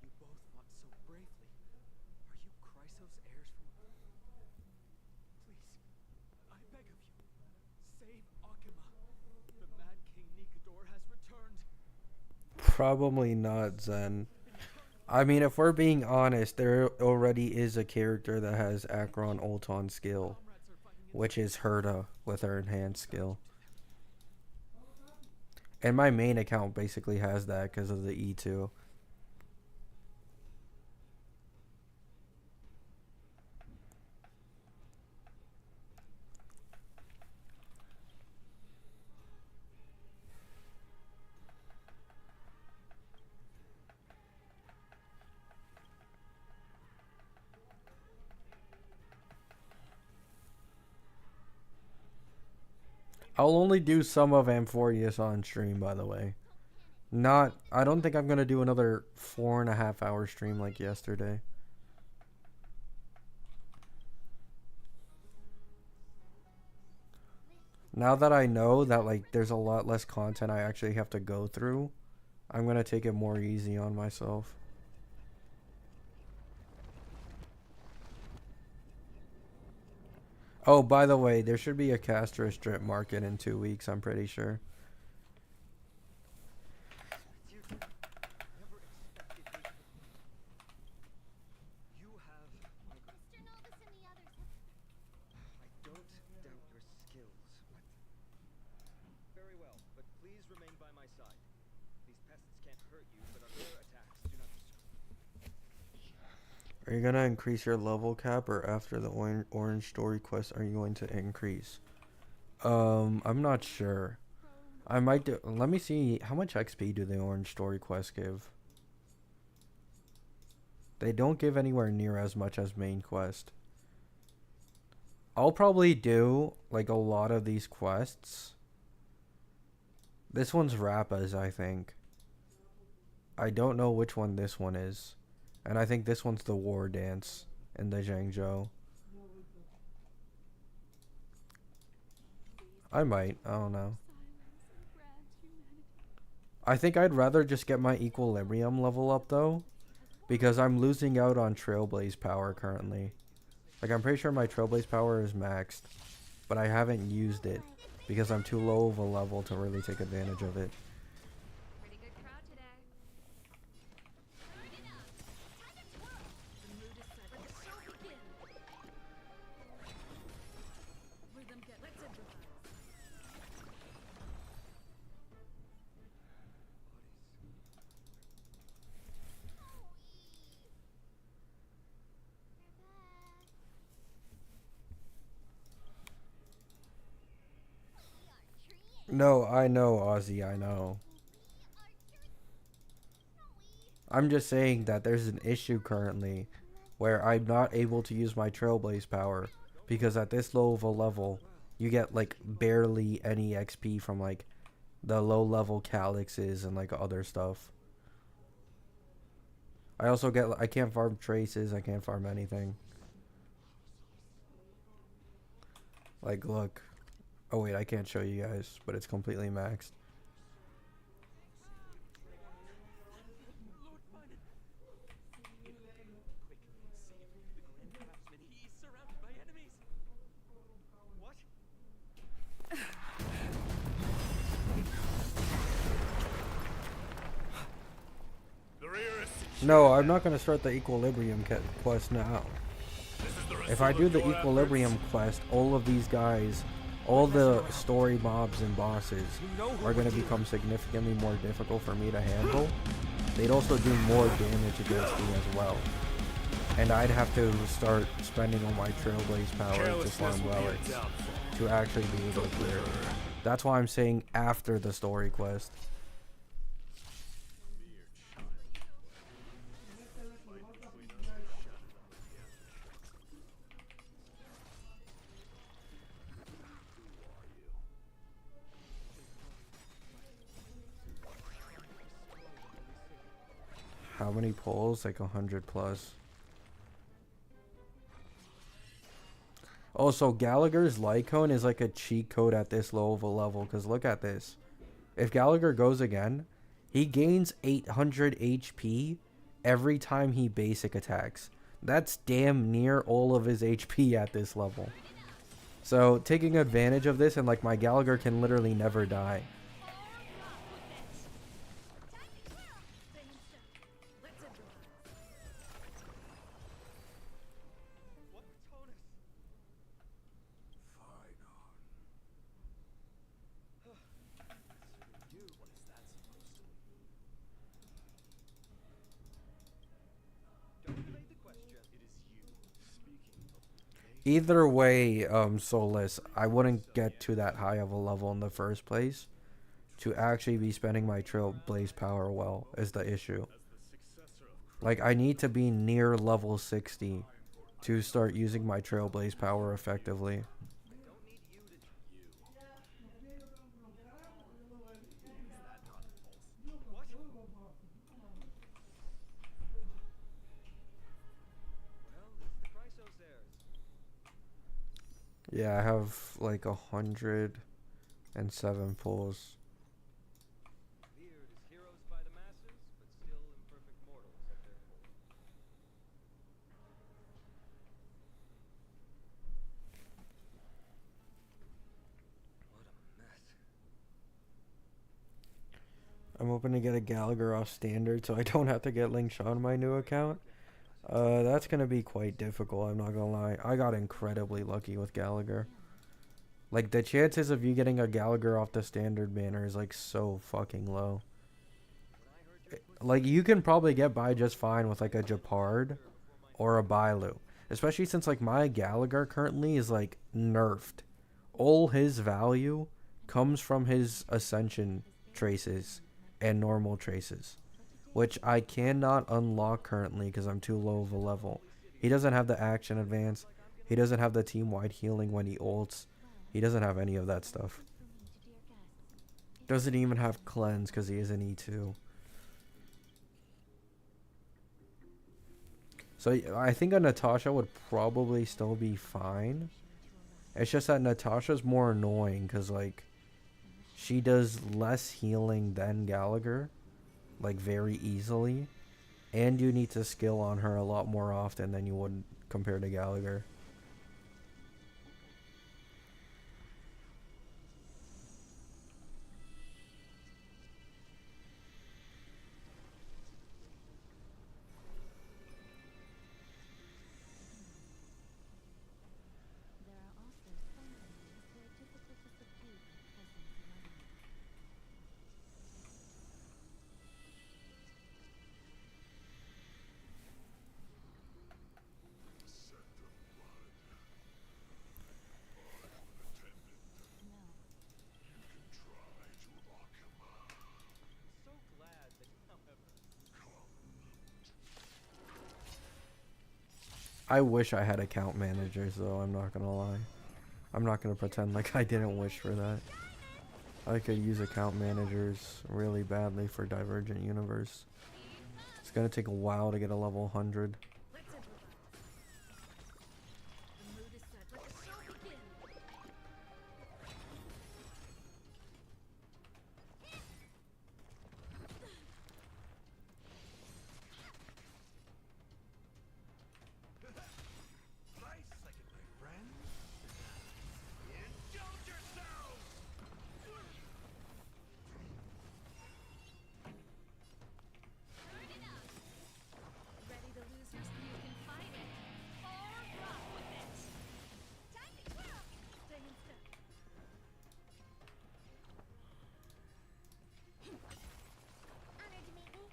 You both fought so bravely. Are you Chrysos heirs from... Please, I beg of you, save Akima. The Mad King Nikador has returned. Probably not, Zen. I mean, if we're being honest, there already is a character that has Akron Ulton skill, which is Herta with her enhanced skill. And my main account basically has that because of the E2. I'll only do some of Amphorius on stream, by the way. I don't think I'm going to do another 4.5 hour stream like yesterday. Now that I know that, like, there's a lot less content I actually have to go through, I'm going to take it more easy on myself. Oh, by the way, there should be a Castro strip market in 2 weeks, I'm pretty sure. Never expected me. You have my... Mr. Novus and the others have I don't doubt your skills, but... Very well, but please remain by my side. These pests can't hurt you, but our rare attacks do not disturb. Are you going to increase your level cap, or after the orange story quest are you going to increase? I'm not sure. I might do... Let me see. How much XP do the orange story quests give? They don't give anywhere near as much as main quest. I'll probably do, like, a lot of these quests. This one's Rappa's, I think. I don't know which one this one is. And I think this one's the war dance in the Zhangzhou. I might. I don't know. I think I'd rather just get my equilibrium level up, though. Because I'm losing out on Trailblaze power currently. Like, I'm pretty sure my Trailblaze power is maxed. But I haven't used it. Because I'm too low of a level to really take advantage of it. pretty good crowd today. Turn it up. Time to twirl. The mood is set. Let the show begin. Rhythm get. Let's improvise. No, I know, Ozzy, I know. I'm just saying that there's an issue currently where I'm not able to use my Trailblaze power because at this low of a level, you get like barely any XP from like the low level calyxes and like other stuff. I also get, I can't farm traces, I can't farm anything. Like, look. Oh wait, I can't show you guys, but it's completely maxed. Lord Minot! Quick, save the Grand Craftsman. He's surrounded by enemies. What? The rear is secure. No, I'm not going to start the Equilibrium quest now. This is the If I result do of the your Equilibrium efforts. quest, all of these guys, all the story mobs and bosses are going to become significantly more difficult for me to handle. They'd also do more damage against me as well. And I'd have to start spending all my Trailblaze power to Carelessness farm will be a relics downfall. to actually be able to clear it. That's why I'm saying after the story quest. How many pulls? Like 100 plus. Also, Gallagher's light cone is like a cheat code at this low of a level. Because look at this. If Gallagher goes again, he gains 800 HP every time he basic attacks. That's damn near all of his HP at this level. So, taking advantage of this, and like my Gallagher can literally never die. What Tonus? Fine on. You? What is that supposed to mean? Don't evade the question. It is you. Speaking of Either way, Soulless, I wouldn't get to that high of a level in the first place. To actually be spending my Trailblaze power well is the issue. Like, I need to be near level 60 to start using my Trailblaze power effectively. I don't need you to What? Well, it's the Chrysos heirs. Yeah, I have like 107 pulls. Weird as heroes by the masses, but still imperfect mortals at their core. What a mess. I'm hoping to get a Gallagher off standard so I don't have to get linked on my new account. That's gonna be quite difficult, I'm not gonna lie. I got incredibly lucky with Gallagher. Like, the chances of you getting a Gallagher off the standard banner is like so fucking low. Like, you can probably get by just fine with like a Japard or a Bailu. Especially since like my Gallagher currently is like nerfed. All his value comes from his Ascension traces and normal traces, which I cannot unlock currently because I'm too low of a level. He doesn't have the action advance. He doesn't have the team-wide healing when he ults. He doesn't have any of that stuff. Doesn't even have cleanse because he is an E2. So I think a Natasha would probably still be fine. It's just that Natasha's more annoying because like she does less healing than Gallagher, like very easily, and you need to skill on her a lot more often than you would compared to Gallagher. There are also some enemies who are difficult to subdue by presence alone. I wish I had account managers though, I'm not gonna lie. I'm not gonna pretend like I didn't wish for that. I could use account managers really badly for Divergent Universe. It's gonna take a while to get a level 100. Let's improvise. The mood is set. Let the show begin. Nice second, my friend. Indulge yourself! Turn it up. Ready to lose your you can fight it. Or rock with it. Time to kill! Stay in step. Honored to meet you.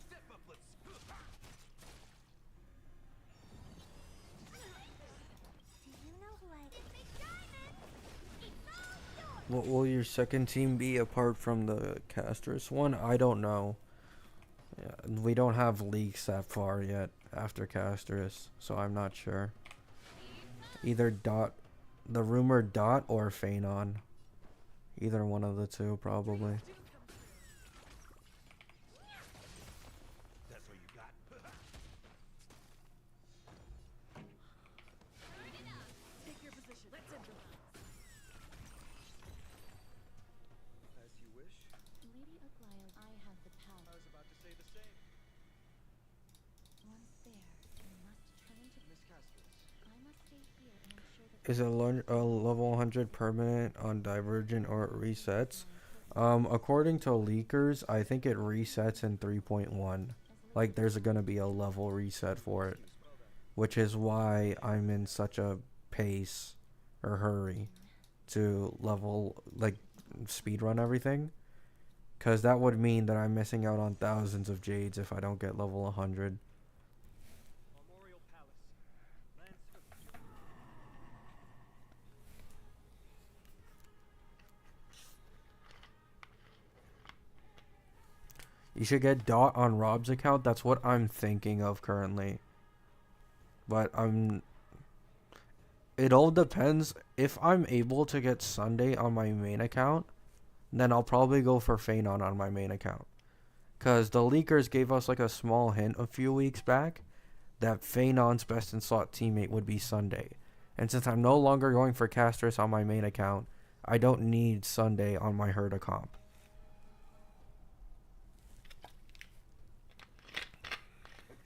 Step up, let's. Do you know who I... What will your second team be apart from the Castris one? I don't know. Yeah, we don't have leaks that far yet after Castris, so I'm not sure. Either Dot, the rumored Dot, or Phanon. Either one of the two, probably. That's what you got. Turn it up. Take your position. Let's improvise. As you wish. Lady Aglaia, I have the I power. was about to say the same. Once there, you must turn to Miss Castles. I must stay here and ensure that Is a level 100 permanent on Divergent or it resets? According to leakers, I think it resets in 3.1. Like, there's gonna be a level reset for it. Which is why I'm in such a pace or hurry to level, like, speedrun everything. Because that would mean that I'm missing out on thousands of jades if I don't get level 100. Memorial Palace. Lance of You should get Dot on Rob's account. That's what I'm thinking of currently. But it all depends. If I'm able to get Sunday on my main account, then I'll probably go for Phanon on my main account. Because the leakers gave us like a small hint a few weeks back that Phanon's best in slot teammate would be Sunday. And since I'm no longer going for Castris on my main account, I don't need Sunday on my Herda comp.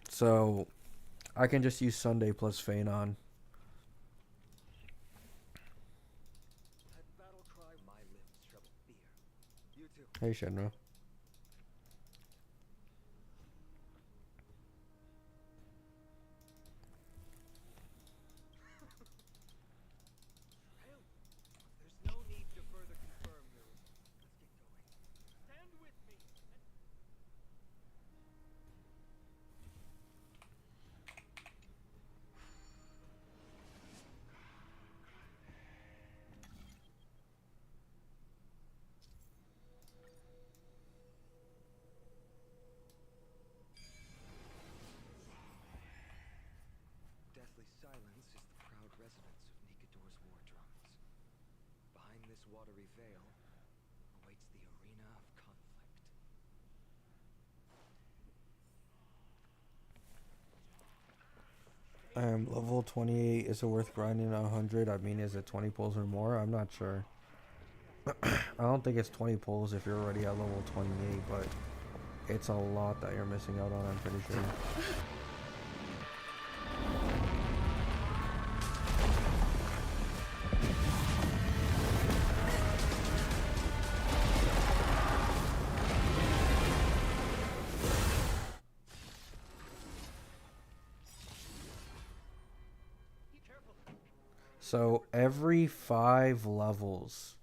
So I can just use Sunday plus Phanon. that battle cry. My lips trouble fear. You too. Hey, Shenra. Hell, there's no need to further confirm, Lily. Let's get going. Stand with me. Deathly silence is the proud residence of Nikador's war drums. Behind this watery veil awaits the arena of conflict. Level 28, is it worth grinding 100? I mean, is it 20 pulls or more? I'm not sure. I don't think it's 20 pulls if you're already at level 28, but it's a lot that you're missing out on, I'm pretty sure. Be careful. So every 5 levels,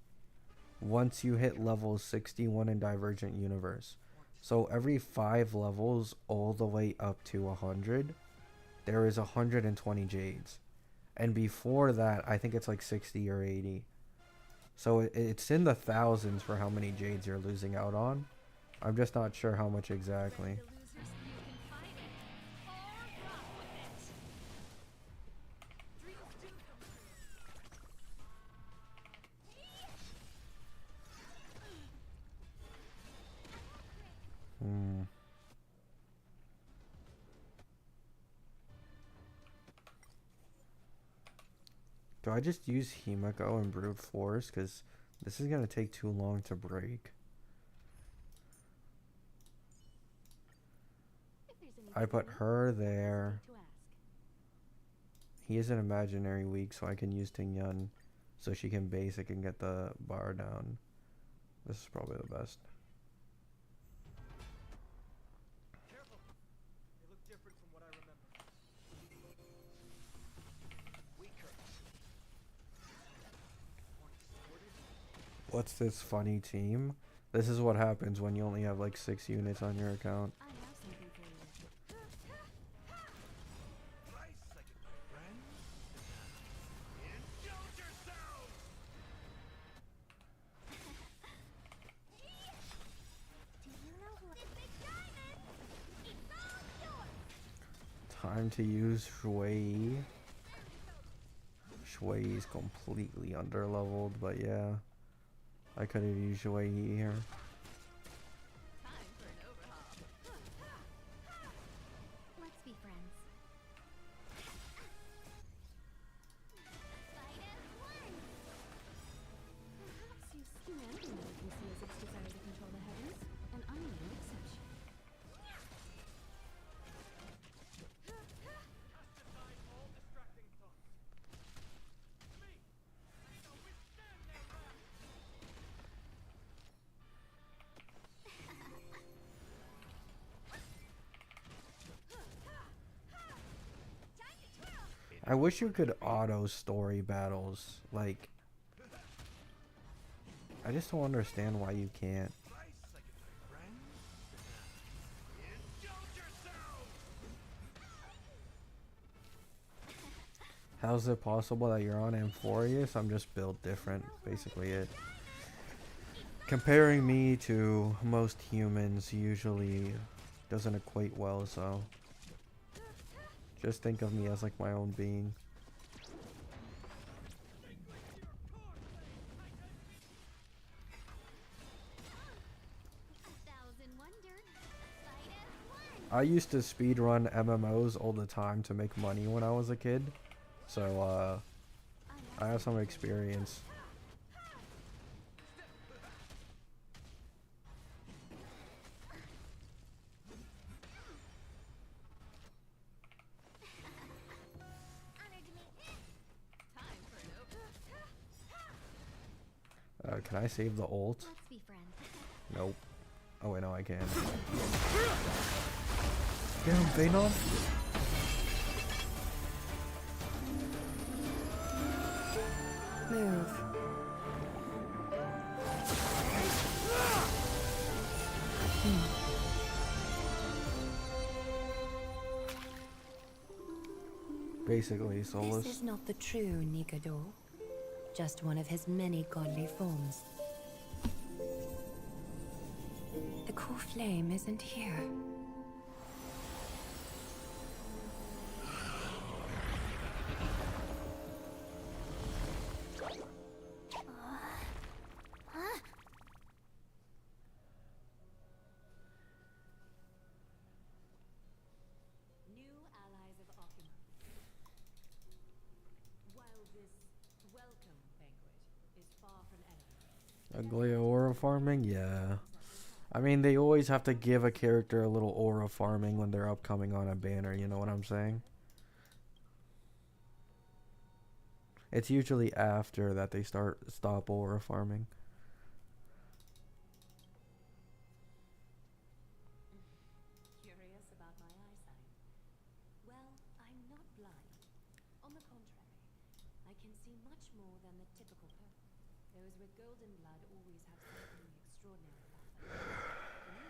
once you hit level 61 in Divergent Universe, so every 5 levels all the way up to 100, there is 120 jades. And before that, I think it's like 60 or 80. So it's in the thousands for how many jades you're losing out on. I'm just not sure how much exactly. Ready to lose your you can fight it. Or rock with Do I just use Himiko and brute force? Because this is gonna take too long to break. If there's anything I put you need, her there. to ask. He is an imaginary weak, so I can use Tingyun so she can basic and get the bar down. This is probably the best. Careful! They look different from what I remember. Weaker. More distorted. What's this funny team? This is what happens when you only have like 6 units on your account. I have something for you. Rise second, my friend. Indulge yourself! Do you know who This big diamond! It's all yours! Time to use Shui. Shui is completely underleveled, but yeah. I could have used Shui here. Time for an overhaul. Let's be friends. Fight as one! Perhaps you humanity can see as its desire to control the heavens, and I'm no exception. Aside all distracting thoughts. Me! I shall withstand their wrath! I wish you could auto story battles. Like, I just don't understand why you can't. Rise second, my friend. Indulge yourself! How's it possible that you're on Amphorius? I'm just built different, basically it. Comparing me to most humans usually doesn't equate well, so just think of me as like my own being. A thousand wonders. Fight as one! I used to speedrun MMOs all the time to make money when I was a kid, so I have some experience. Honor to meet you. Time for an overhaul. Can I save the ult? Let's be friends. Nope. Oh wait, no, I can. Damn, Venom. Move. Basically, This soulless. is not the true Nikador, just one of his many godly forms. The core flame isn't here. New allies of Okima. While this welcome banquet is far from ending, Ugly aura farming? Yeah. I mean, they always have to give a character a little aura farming when they're upcoming on a banner, you know what I'm saying? It's usually after that they stop aura farming. curious about my eyesight. Well, I'm not blind. On the contrary, I can see much more than the typical person. Those with golden blood always have something extraordinary about them. For me,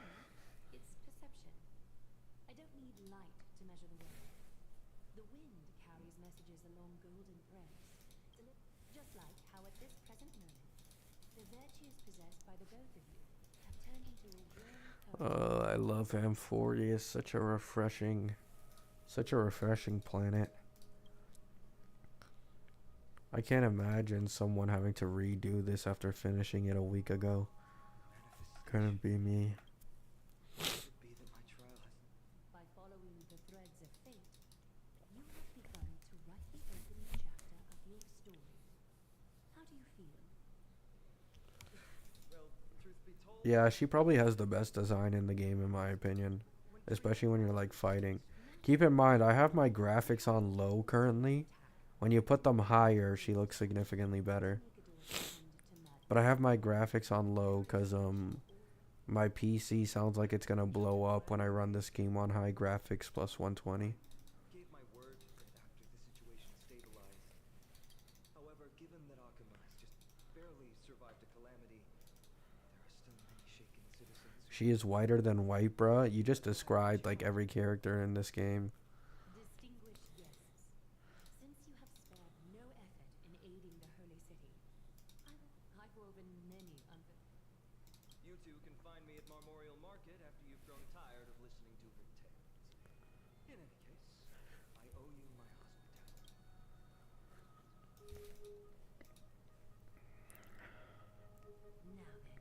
it's perception. I don't need light to measure the wind. The wind carries messages along golden threads, just like how at this present moment, the virtues possessed by the both of you have turned into a warm I love Amphoria. Such a refreshing planet. I can't imagine someone having to redo this after finishing it a week ago. Couldn't be me. Could be that my trial has By following the threads of fate, you have begun to write the opening chapter of your story. Yeah, she probably has the best design in the game in my opinion, especially when you're like fighting. Keep in mind, I have my graphics on low currently. When you put them higher, she looks significantly better. But I have my graphics on low because my PC sounds like it's gonna blow up when I run this game on high graphics plus 120. Gave my word that after the situation stabilized. However, given that Akuma has just barely survived a calamity, there are still many shaken citizens. She is whiter than white, bruh. You just described like every character in this game. Distinguished guests, since you have spared no effort in aiding the Holy City, I've woven many You two can find me at Memorial Market after you've grown tired of listening to her tales. In any case, I owe you my hospitality. Now then,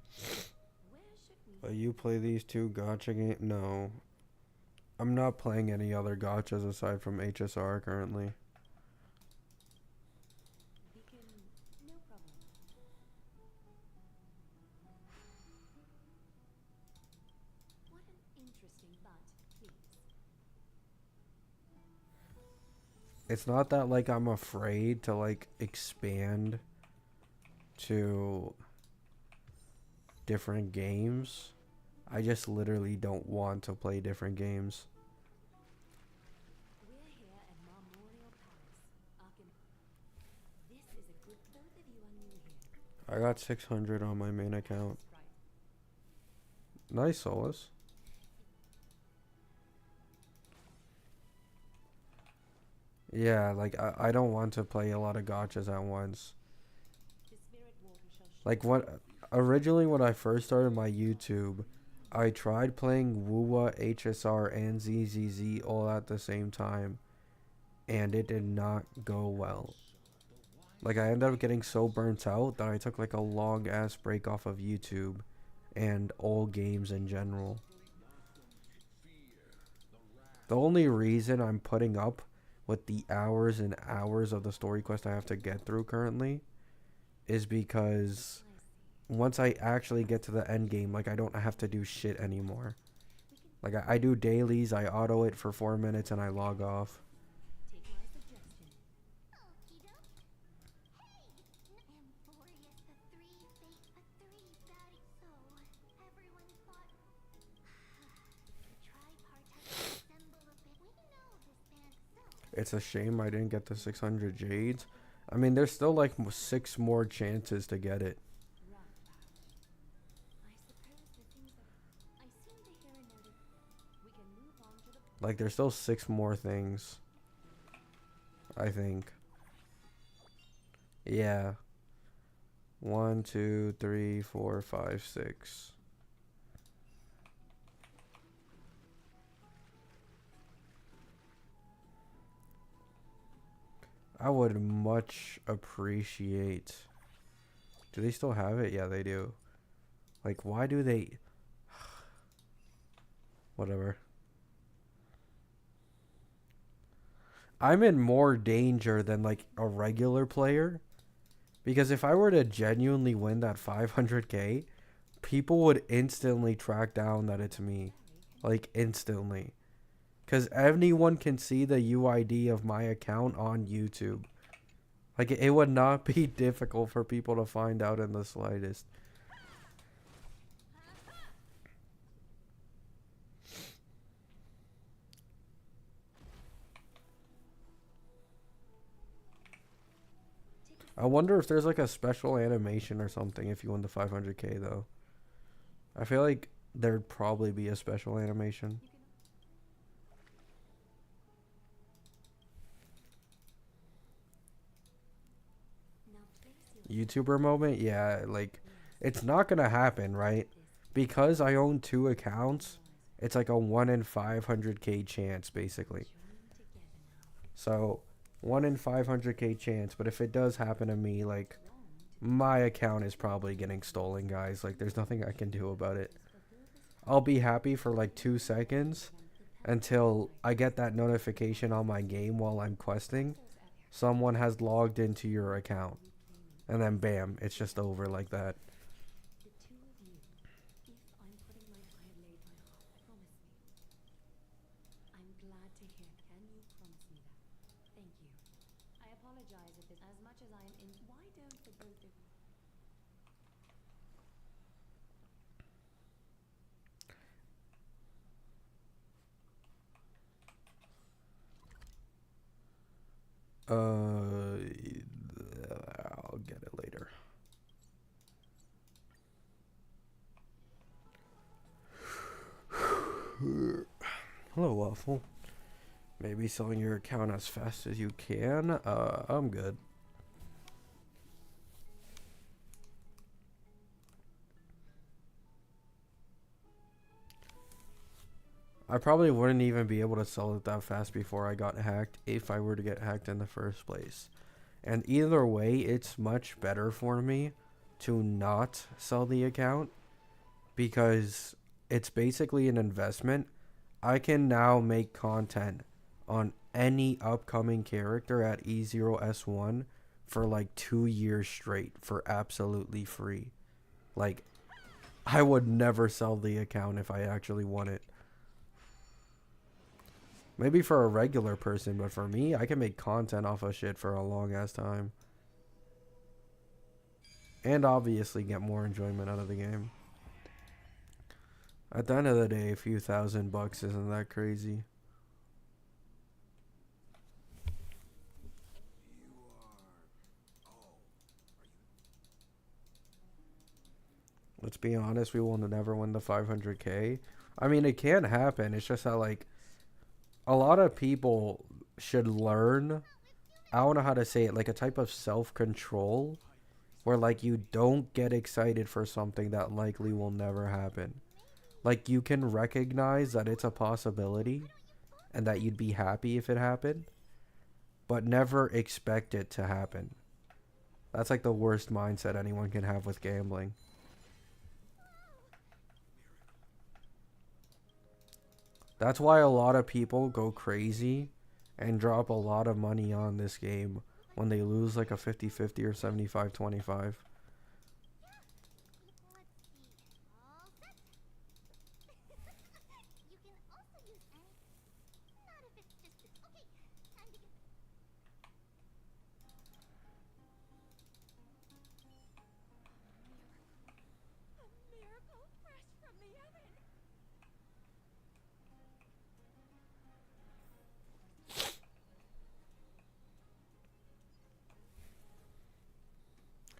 where should we... You play these two gacha games? No. I'm not playing any other gachas aside from HSR currently. Beacon, no problem. What an interesting thought, please. It's not that like I'm afraid to like expand to different games. I just literally don't want to play different games. We're here at Memorial Palace, Arkham. This is a good... Both of you are new here. I got 600 on my main account. Right. Nice, Solus. Yeah, like I don't want to play a lot of gachas at once. The spirit water shall Like what originally when I first started my YouTube, I tried playing Wuwa, HSR, and ZZZ all at the same time, and it did not go well. Like I ended up getting so burnt out that I took like a long ass break off of YouTube and all games in general. The only reason I'm putting up with the hours and hours of the story quest I have to get through currently is because once I actually get to the end game, like I don't have to do shit anymore. Like I do dailies, I auto it for 4 minutes and I log off. take my suggestion. Okie doke. Hey! Amborious, the three baddie. So, everyone thought... the tripartite assemble a bit. We know this band so... It's a shame I didn't get the 600 jades. I mean, there's still like 6 more chances to get it. Right. I suppose the things that I seem to hear and notice, we can move on to the... Like there's still 6 more things, I think. Yeah. 1, 2, 3, 4, 5, 6. I would much appreciate... Do they still have it? Yeah, they do. Like, why do they... Whatever. I'm in more danger than, like, a regular player. Because if I were to genuinely win that 500k, people would instantly track down that it's me. Like, instantly. Because anyone can see the UID of my account on YouTube. Like, it would not be difficult for people to find out in the slightest. I wonder if there's like a special animation or something if you win the 500k though. I feel like there'd probably be a special animation. Now place your... YouTuber moment? Yeah, like, it's not gonna happen, right? Because I own 2 accounts, it's like a 1 in 500k chance, basically. So, 1 in 500k chance, but if it does happen to me, like, my account is probably getting stolen, guys. Like, there's nothing I can do about it. I'll be happy for like 2 seconds until I get that notification on my game while I'm questing. Someone has logged into your account. And then bam, it's just over like that. The two of you, if apologize if it's as much as I am in. Why don't the both of you? I'll get it later. Hello, Waffle. Maybe selling your account as fast as you can. I'm good. I probably wouldn't even be able to sell it that fast before I got hacked if I were to get hacked in the first place. And either way, it's much better for me to not sell the account because it's basically an investment. I can now make content on any upcoming character at E0S1 for like 2 years straight for absolutely free. Like, I would never sell the account if I actually won it. Maybe for a regular person, but for me, I can make content off of shit for a long ass time. And obviously get more enjoyment out of the game. At the end of the day, a few $1,000 isn't that crazy. Let's be honest, we will never win the 500k. I mean, it can happen. It's just that, like, a lot of people should learn, I don't know how to say it, like a type of self-control where, like, you don't get excited for something that likely will never happen. Like, you can recognize that it's a possibility and that you'd be happy if it happened, but never expect it to happen. That's like the worst mindset anyone can have with gambling. That's why a lot of people go crazy and drop a lot of money on this game when they lose like a 50-50 or 75-25.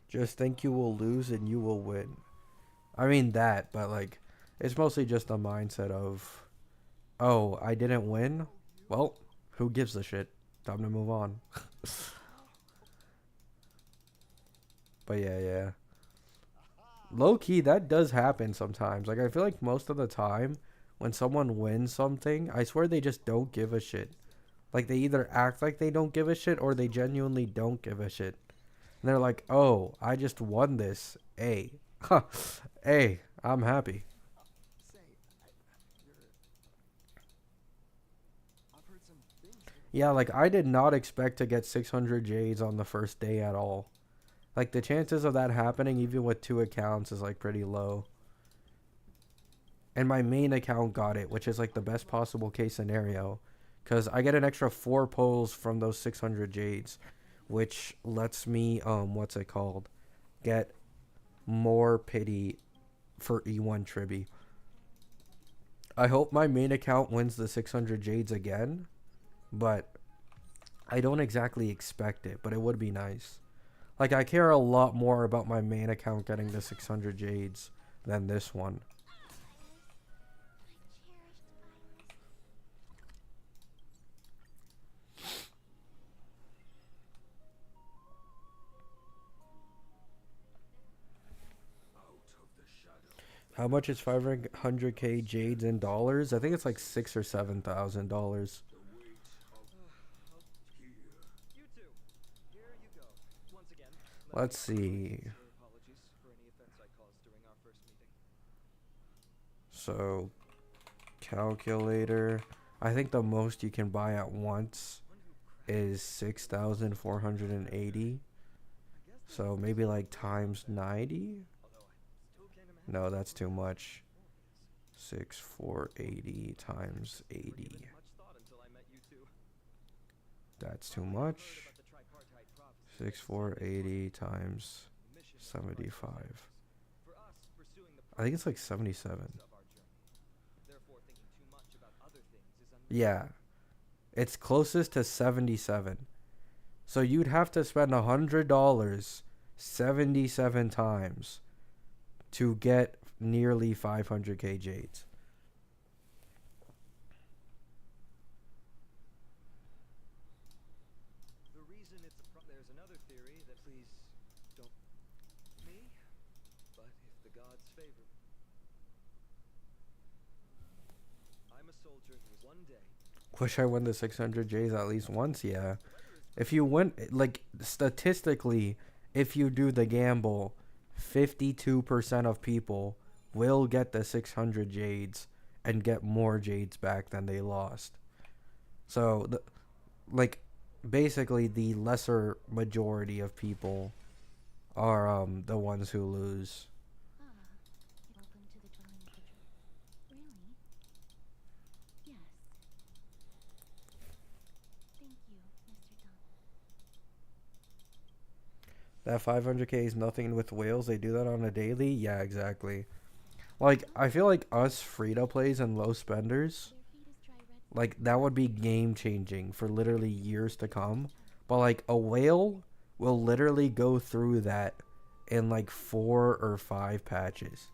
Just think you will lose and you will win. I mean that, but like, it's mostly just a mindset of, oh, I didn't win? Well, who gives a shit? Time to move on. But yeah. Low key, that does happen sometimes. Like, I feel like most of the time, when someone wins something, I swear they just don't give a shit. Like, they either act like they don't give a shit or they genuinely don't give a shit. And they're like, oh, I just won this. Hey. Hey, I'm happy. Yeah, like, I did not expect to get 600 Jades on the first day at all. Like, the chances of that happening, even with 2 accounts, is, like, pretty low. And my main account got it, which is, like, the best possible case scenario. Because I get an extra 4 pulls from those 600 Jades, which lets me, what's it called? Get more pity for E1 Tribby. I hope my main account wins the 600 Jades again, but I don't exactly expect it, but it would be nice. Like, I care a lot more about my main account getting the 600 Jades than this one. How much is 500k Jades in dollars? I think it's like $6,000 or $7,000. Let's see. So, calculator. I think the most you can buy at once is 6,480. So maybe like times 90? No, that's too much. 6,480 times 80. That's too much. 6480 times Mission 75. for us pursuing the I think it's like 77. purpose of our journey. Therefore, thinking too much about other things is Yeah, it's closest to 77. So you'd have to spend $100 77 times to get nearly 500k jades. the reason it's there's another theory that please don't me, but if the gods favor. I'm a soldier who was one day Wish I won the 600 J's at least once, yeah. If you win, like, statistically, if you do the gamble, 52% of people will get the 600 Jades and get more Jades back than they lost. So, like, basically, the lesser majority of people are the ones who lose. Ah, welcome to the dwelling of the Really? Yes. Thank you, Mr. Dunn. That 500k is nothing with whales. They do that on a daily? Yeah, exactly. Like, I feel like us free-to-plays and low spenders, Their feet is dry red. like, that would be game-changing for literally years to come. But, like, a whale will literally go through that in, like, 4 or 5 patches.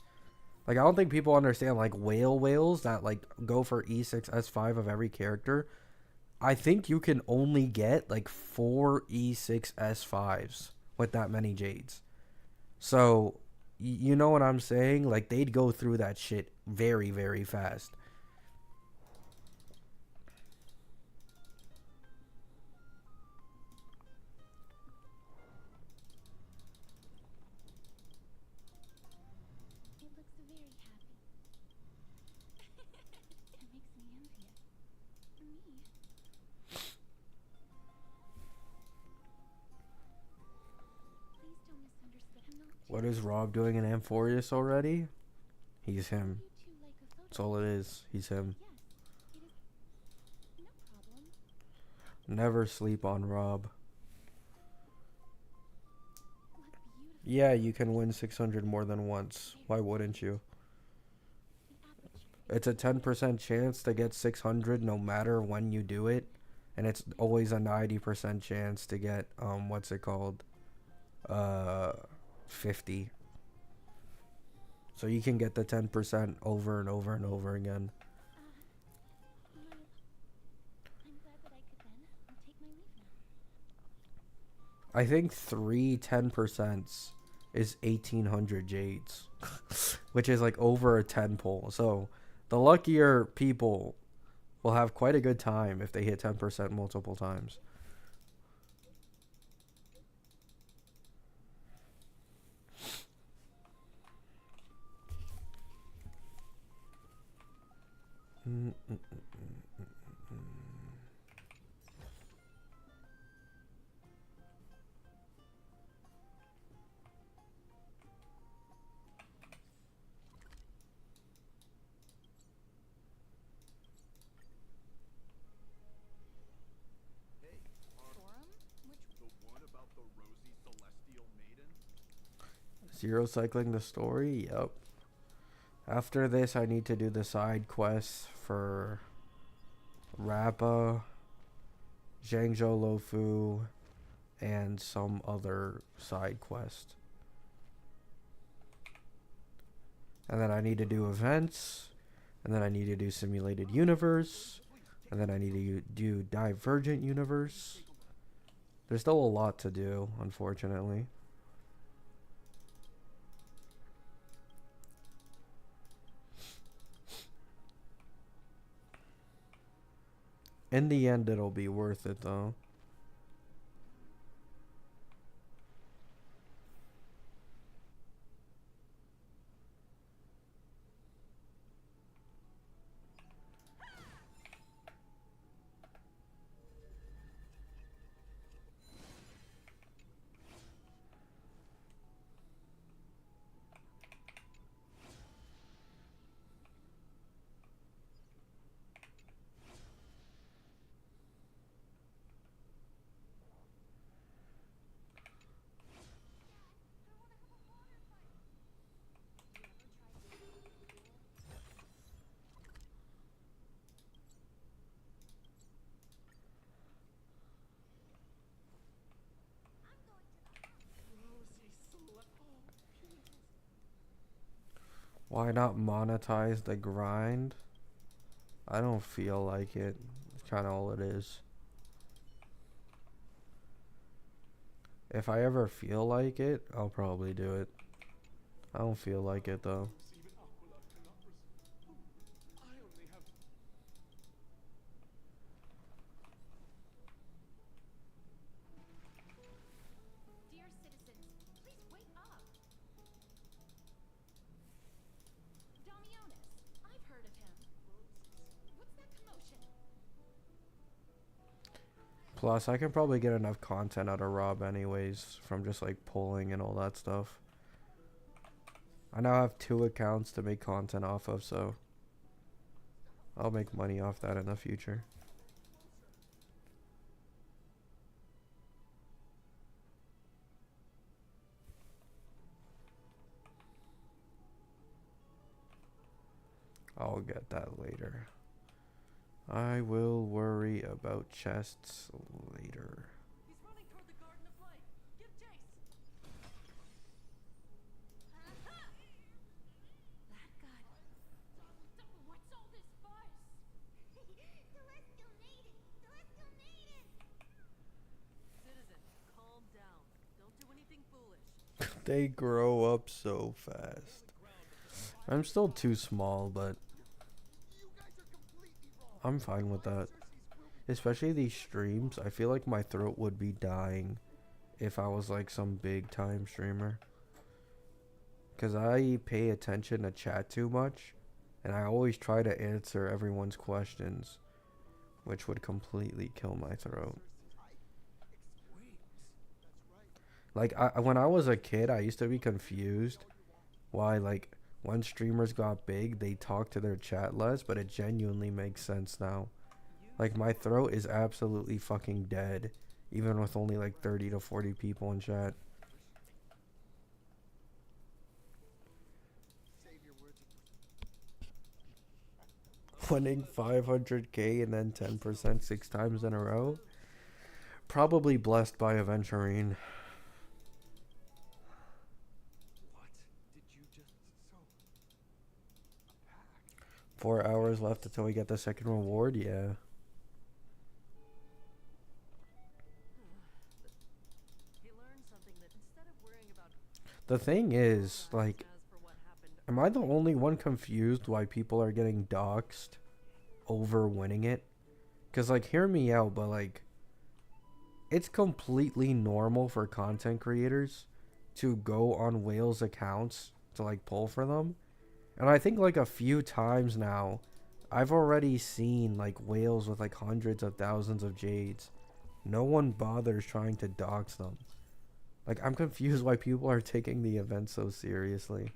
Like, I don't think people understand, like, whales that, like, go for E6, S5 of every character. I think you can only get, like, 4 E6, S5s with that many Jades. So, you know what I'm saying? Like, they'd go through that shit very, very fast. It looks very happy. It makes me envious. For me. Please don't misunderstand. I'm not What is Rob doing in Amphorius already? He's him. you two like a photo. That's all it is. He's him. Yes, it is. No problem. Never sleep on Rob. Look beautiful. Yeah, you can win 600 more than once. Why wouldn't you? The aperture. It's a 10% chance to get 600 no matter when you do it. And it's always a 90% chance to get, what's it called? 50. So you can get the 10% over and over and over again. I'm glad that I could then. I'll take my leave now. I think 3 10% is 1800 Jades. Which is like over a 10 pull. So the luckier people will have quite a good time if they hit 10% multiple times. Hey, Forum? Which the one about the rosy celestial maiden? Zero cycling the story? Yep. After this, I need to do the side quests for Rappa, Zhangzhou Lofu, and some other side quest. And then I need to do events, and then I need to do simulated universe, and then I need to do divergent universe. There's still a lot to do, unfortunately. In the end, it'll be worth it, though. Why not monetize the grind? I don't feel like it. It's kind of all it is. If I ever feel like it, I'll probably do it. I don't feel like it though. Even Aquila cannot I only have... Dear citizens, please wake up! Domionis, I've heard of him. What's that commotion? Plus, I can probably get enough content out of Rob anyways from just like polling and all that stuff. I now have 2 accounts to make content off of, so I'll make money off that in the future. I'll get that later. I will worry about chests later. He's running toward the Garden of Light. Give chase. That got... What's all this fuss? Celestial made it! Celestial made it! Citizen, calm down. Don't do anything foolish. They grow up so fast. I'm still too small, but I'm fine with that. Especially these streams, I feel like my throat would be dying if I was like some big time streamer. Cause I pay attention to chat too much, and I always try to answer everyone's questions, which would completely kill my throat. Like, when I was a kid, I used to be confused why, like, when streamers got big, they talked to their chat less, but it genuinely makes sense now. Like, my throat is absolutely fucking dead, even with only like 30 to 40 people in chat. Winning 500k and then 10% 6 times in a row? Probably blessed by Aventurine. What did you just... So... A pack? 4 hours left until we get the second reward, yeah. He learned something that instead of worrying about... The thing is, like, as for what happened... am I the only one confused why people are getting doxxed over winning it? Because, like, hear me out, but, like, it's completely normal for content creators to go on whales' accounts to, like, pull for them. And I think, like, a few times now, I've already seen, like, whales with, like, hundreds of thousands of jades. No one bothers trying to dox them. Like, I'm confused why people are taking the event so seriously.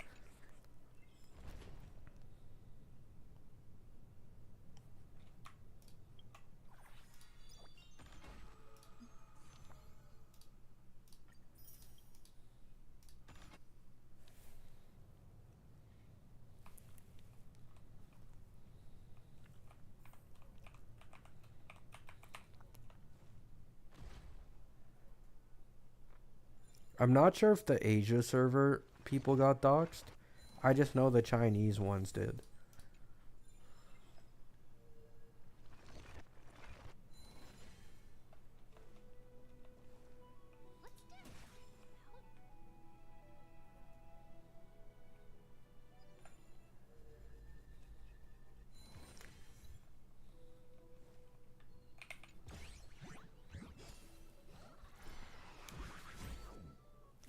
I'm not sure if the Asia server people got doxxed. I just know the Chinese ones did.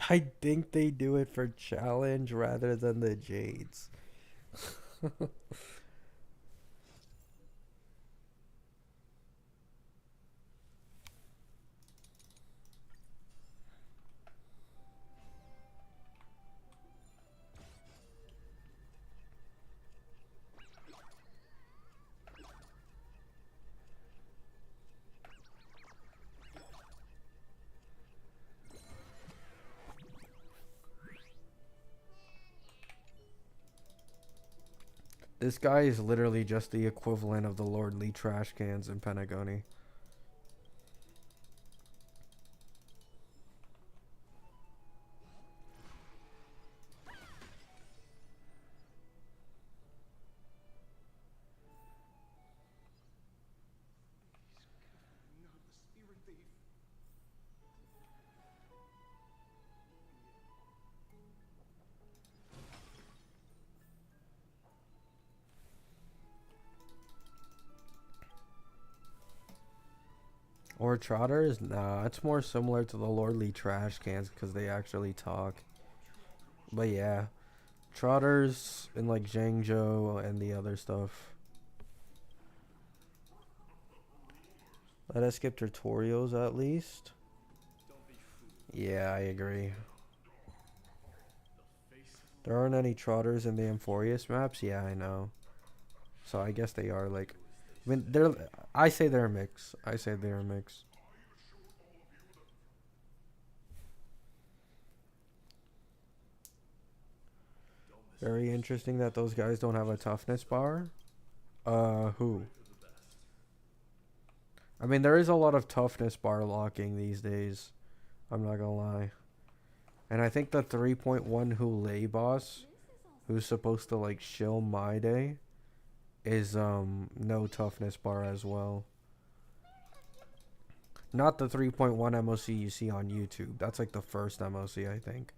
I think they do it for challenge rather than the jades. This guy is literally just the equivalent of the lordly trash cans in Pentagony. Or trotters? Nah, it's more similar to the lordly trash cans because they actually talk. But yeah, trotters in like Zhangzhou and the other stuff. Let us skip tutorials at least. Yeah, I agree. There aren't any trotters in the Amphorius maps? Yeah, I know. So I guess they are like... I mean, they're... I say they're a mix. I say they're a mix. Very interesting that those guys don't have a toughness bar. Who? I mean, there is a lot of toughness bar locking these days. I'm not gonna lie. And I think the 3.1 Hule boss, who's supposed to like shill my day, is no toughness bar as well. Not the 3.1 MOC you see on YouTube. That's like the first MOC, I think.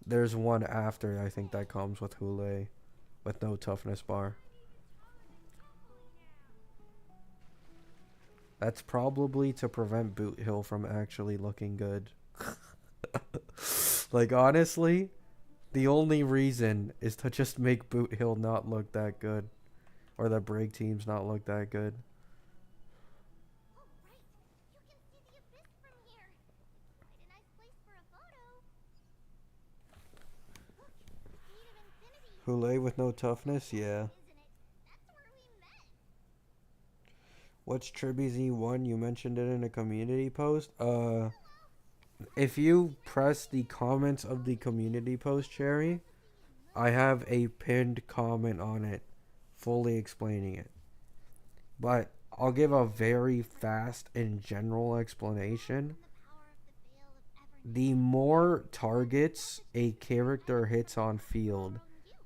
There's one after, I think, that comes with Hule with no toughness bar. That's probably to prevent Boot Hill from actually looking good. Like, honestly, the only reason is to just make Boot Hill not look that good. Or the break teams not look that good. Hule with no toughness? Yeah. What's Tribby's E1? You mentioned it in a community post. If you press the comments of the community post, Cherry, I have a pinned comment on it fully explaining it. But I'll give a very fast and general explanation. The more targets a character hits on field,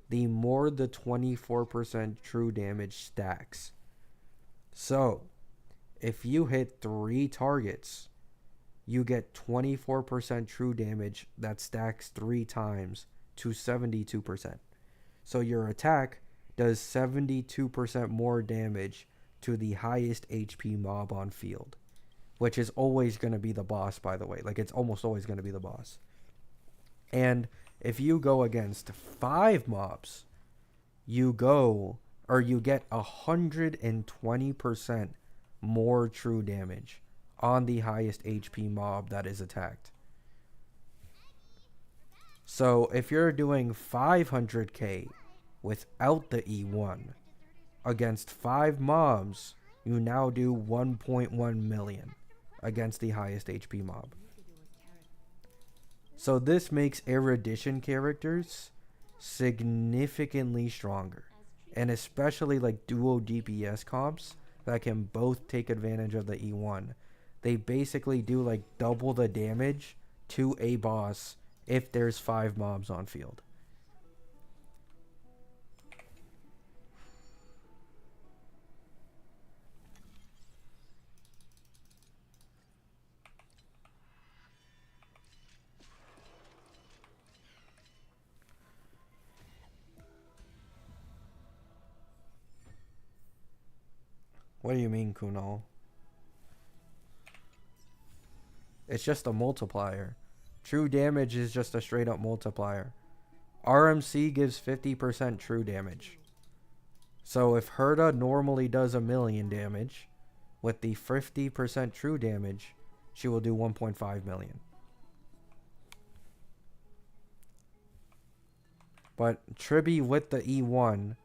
the more the 24% true damage stacks. So, if you hit 3 targets, you get 24% true damage that stacks 3 times to 72%. So your attack does 72% more damage to the highest HP mob on field, which is always going to be the boss, by the way. Like, it's almost always going to be the boss. And if you go against 5 mobs, you get 120% more true damage on the highest HP mob that is attacked. So if you're doing 500k without the E1 against 5 mobs, you now do 1.1 million against the highest HP mob. So this makes erudition characters significantly stronger, and especially like duo DPS comps that can both take advantage of the E1. They basically do like double the damage to a boss if there's 5 mobs on field. What do you mean, Kunal? It's just a multiplier. True damage is just a straight up multiplier. RMC gives 50% true damage. So if Herda normally does 1,000,000 damage, with the 50% true damage, she will do 1.5 million. But Tribby with the E1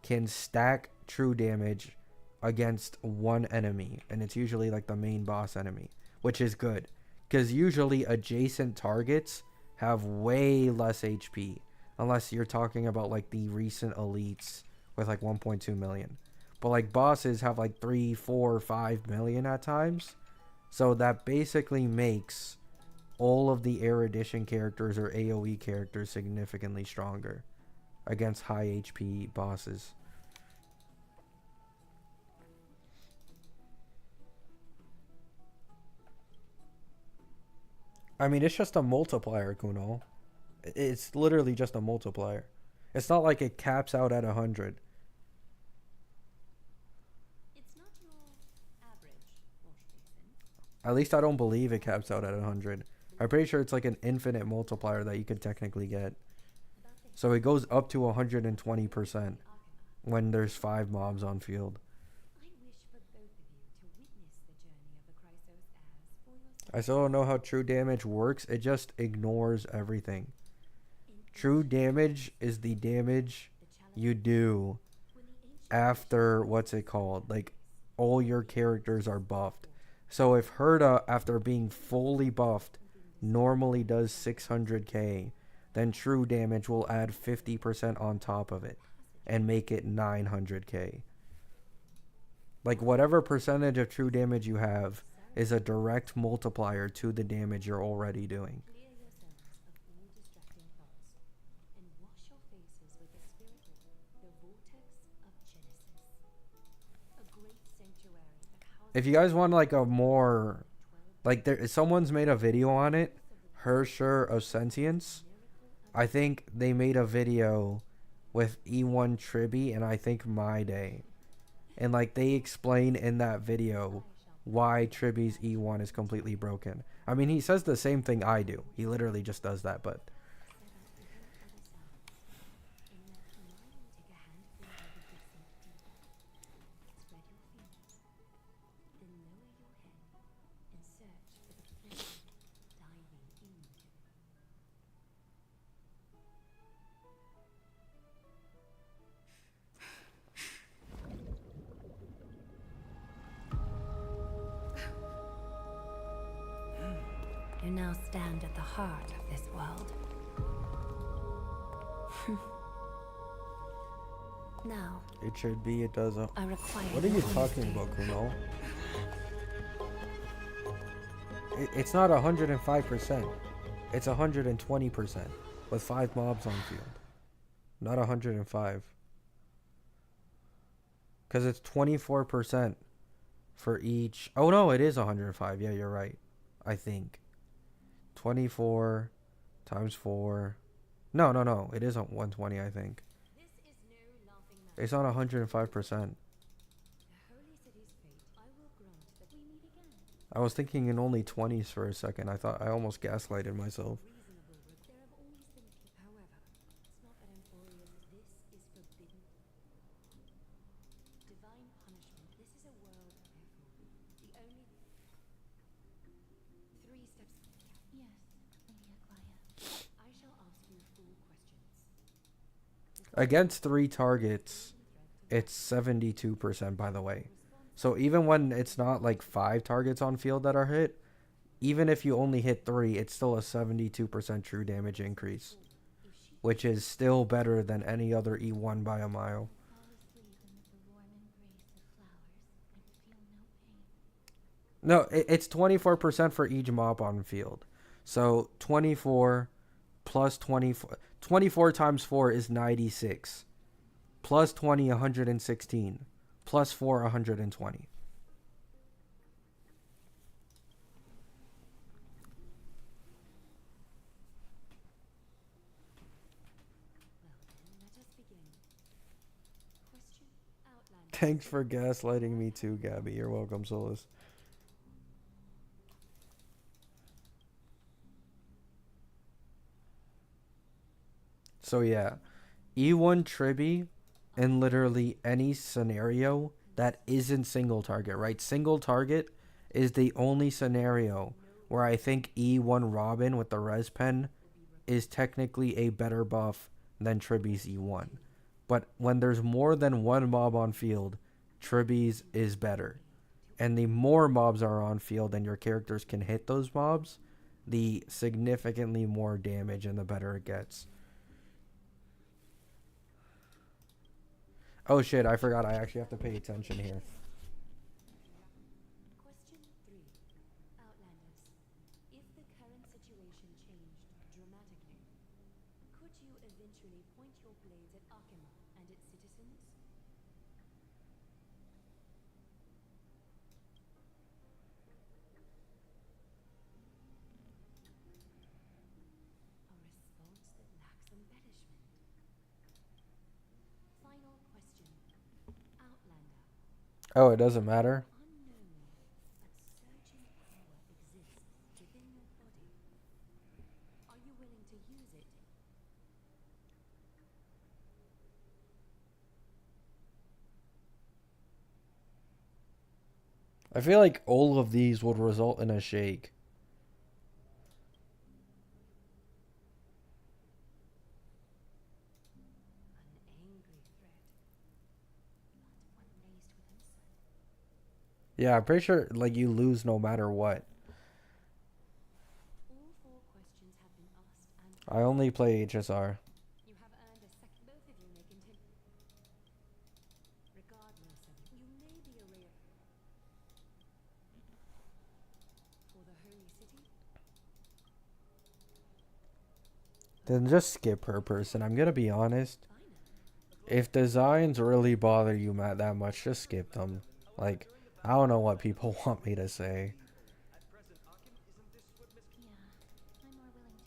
can stack true damage against one enemy, and it's usually like the main boss enemy, which is good because usually adjacent targets have way less HP unless you're talking about like the recent elites with like 1.2 million, but like bosses have like 3, 4, 5 million at times. So that basically makes all of the erudition characters or AoE characters significantly stronger against high HP bosses. I mean, it's just a multiplier, Kunal. It's literally just a multiplier. It's not like it caps out at 100. It's not your average wash basin. At least I don't believe it caps out at 100. I'm pretty sure it's like an infinite multiplier that you could technically get. So it goes up to 120% when there's 5 mobs on field. I wish for both of you to witness the journey of the Chrysos heirs for yourselves. I still don't know how true damage works. It just ignores everything. True damage is the damage you do after, what's it called? Like, all your characters are buffed. So if Herta, after being fully buffed, normally does 600k, then true damage will add 50% on top of it and make it 900k. Like, whatever percentage of true damage you have is a direct multiplier to the damage you're already doing. Clear yourselves of all distracting thoughts and wash your faces with the spirit of the vortex of Genesis. A great sanctuary that houses If you guys want like a more, like, there someone's made a video on it, Hersher of Sentience. I think they made a video with E1 Tribby and I think My Day. And like they explain in that video why Tribby's E1 is completely broken. I mean, he says the same thing I do. He literally just does that, but You now stand at the heart of this world. Now, it should be, it doesn't. I require What are you your talking honesty. about, Kuno? It's not 105%. It's 120% with 5 mobs on field. Not 105. Because it's 24% for each. Oh no, it is 105. Yeah, you're right. I think. 24 times 4. No. It is 120, I think. This is no laughing matter. It's not 105%. The holy city's fate, I will grant that we meet again. I was thinking in only 20s for a second. I thought I almost gaslighted myself. Reasonable, there have always been people. However, it's not that Emporium. This is forbidden. Divine punishment. This is a world, therefore. The only 3 steps. Yes, Lady Aglaya. I shall ask you 4 questions. Against 3 targets, it's 72%, by the way. So even when it's not like 5 targets on field that are hit, even if you only hit 3, it's still a 72% true damage increase, which is still better than any other E1 by a mile. Fall asleep amid the warm embrace of flowers and feel no pain. No, it's 24% for each mob on field. So 24 plus 24. 24 times 4 is 96. Plus 20, 116. Plus 4, 120. Well then, let us begin. Question outline. Thanks for gaslighting me too, Gabby. You're welcome, Solus. So yeah, E1 Tribby in literally any scenario that isn't single target, right? Single target is the only scenario where I think E1 Robin with the res pen is technically a better buff than Tribby's E1. But when there's more than one mob on field, Tribby's is better. And the more mobs are on field and your characters can hit those mobs, the significantly more damage and the better it gets. Oh shit, I forgot I actually have to pay attention here. Question 3. Outlanders. If the current situation changed dramatically, could you eventually point your blades at Arkema and its citizens? A response that lacks embellishment. Final question. Outlander. Oh, it doesn't matter? Unknown but surging power I feel like all of these would result in a shake. An angry threat, not one laced with insult. Yeah, I'm pretty sure like you lose no matter what. All 4 questions have been asked and I only play HSR. you have earned a second. Both of you may continue. Regardless of you may be a rare for the holy city. Then just skip her person. I'm gonna be honest. Fine. If designs really bother you that much, just skip them. Like, I don't know what people want me to say. At present, Akim, isn't this what Miss... Yeah, I'm more willing to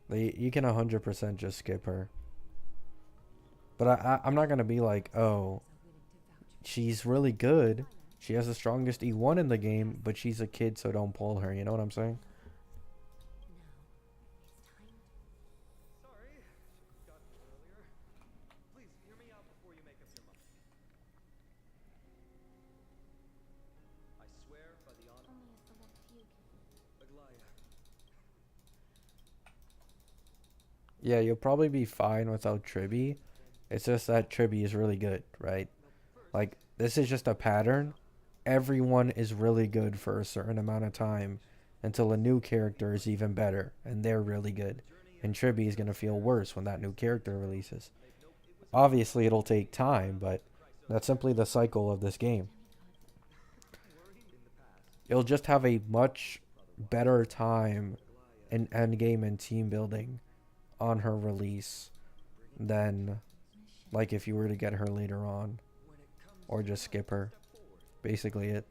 view it. You can 100% just skip her. But I'm not gonna be like, oh, Are willing to vouch for she's really good. She has the strongest E1 in the game, but she's a kid, so don't pull her. You know what I'm saying? now. It's time to Sorry, got earlier. Please, hear me out before you make up your mind. I swear by the honor... Only a select few can. Aglaya. Yeah, you'll probably be fine without Tribby. It's just that Tribby is really good, right? Like, this is just a pattern. Everyone is really good for a certain amount of time until a new character is even better, and they're really good. And Tribby is going to feel worse when that new character releases. Obviously, it'll take time, but that's simply the cycle of this game. You'll just have a much better time in endgame and team building on her release than like if you were to get her later on or just skip her. Basically it.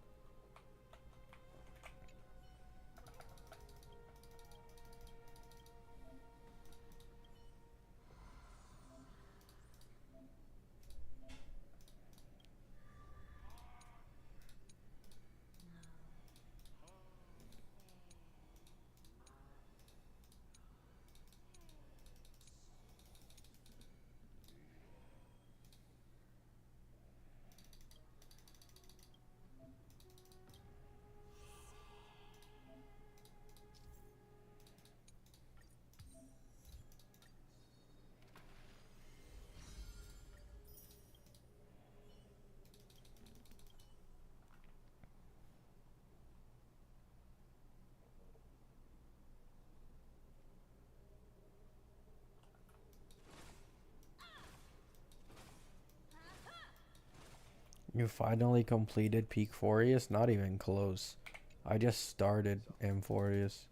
You finally completed Peak Furious? Not even close. I just started Amphorius.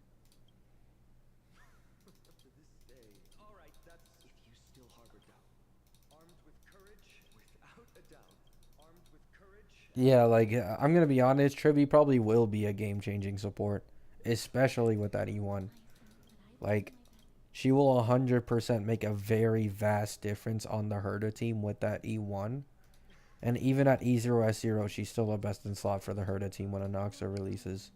To this day. Alright, that's... If you still harbor doubt. Armed with courage, without a doubt. Armed with courage... Yeah, like, I'm gonna be honest, Tribby probably will be a game-changing support. Especially with that E1. Like, she will 100% make a very vast difference on the Herda team with that E1. And even at E0S0, she's still a best in slot for the Herda team when Anoxa releases.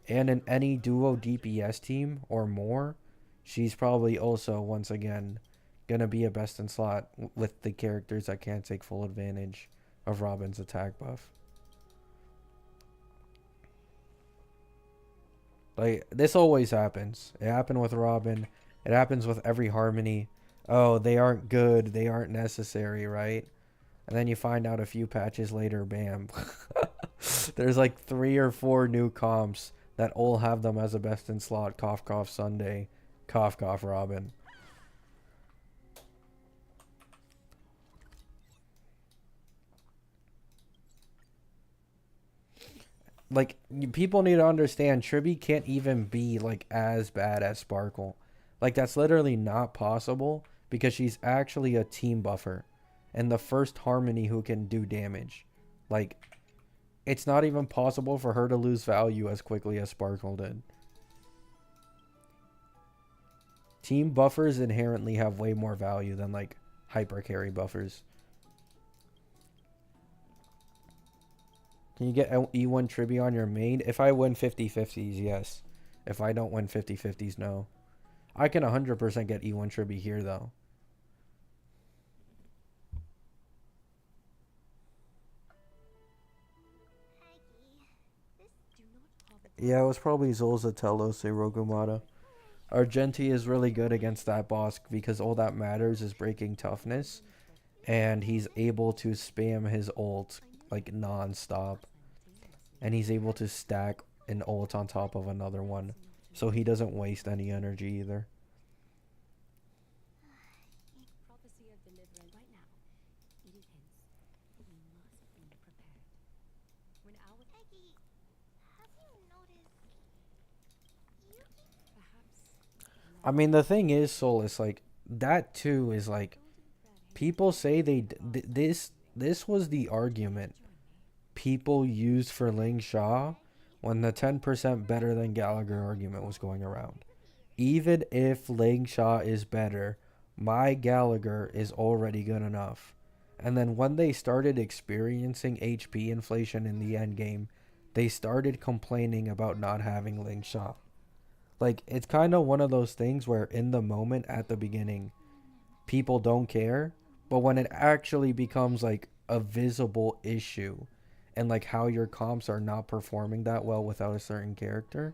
And in any duo DPS team or more, she's probably also, once again, going to be a best in slot with the characters that can't take full advantage of Robin's attack buff. Like, this always happens. It happened with Robin. It happens with every Harmony. Oh, they aren't good. They aren't necessary, right? And then you find out a few patches later, bam. There's like 3 or 4 new comps that all have them as a best in slot. Cough, cough, Sunday. Cough, cough, Robin. Like, people need to understand, Tribby can't even be like as bad as Sparkle. Like, that's literally not possible because she's actually a team buffer and the first Harmony who can do damage. Like, it's not even possible for her to lose value as quickly as Sparkle did. Team buffers inherently have way more value than like hyper carry buffers. Can you get E1 Tribby on your main? If I win 50-50s, yes. If I don't win 50-50s, no. I can 100% get E1 Tribby here though. Yeah, it was probably Zolzatello Rogumata. Argenti is really good against that boss because all that matters is breaking toughness, and he's able to spam his ult like non-stop, and he's able to stack an ult on top of another one, so he doesn't waste any energy either. Prophecy of deliverance right now. It is hence. We must be prepared. When our Peggy, have you noticed? You think perhaps I mean, the thing is, Solus, like that too is like people say this was the argument people used for Ling Sha when the 10% better than Gallagher argument was going around. Even if Ling Sha is better, my Gallagher is already good enough. And then when they started experiencing HP inflation in the end game, they started complaining about not having Ling Sha. Like, it's kind of one of those things where in the moment at the beginning, people don't care, but when it actually becomes like a visible issue and like how your comps are not performing that well without a certain character,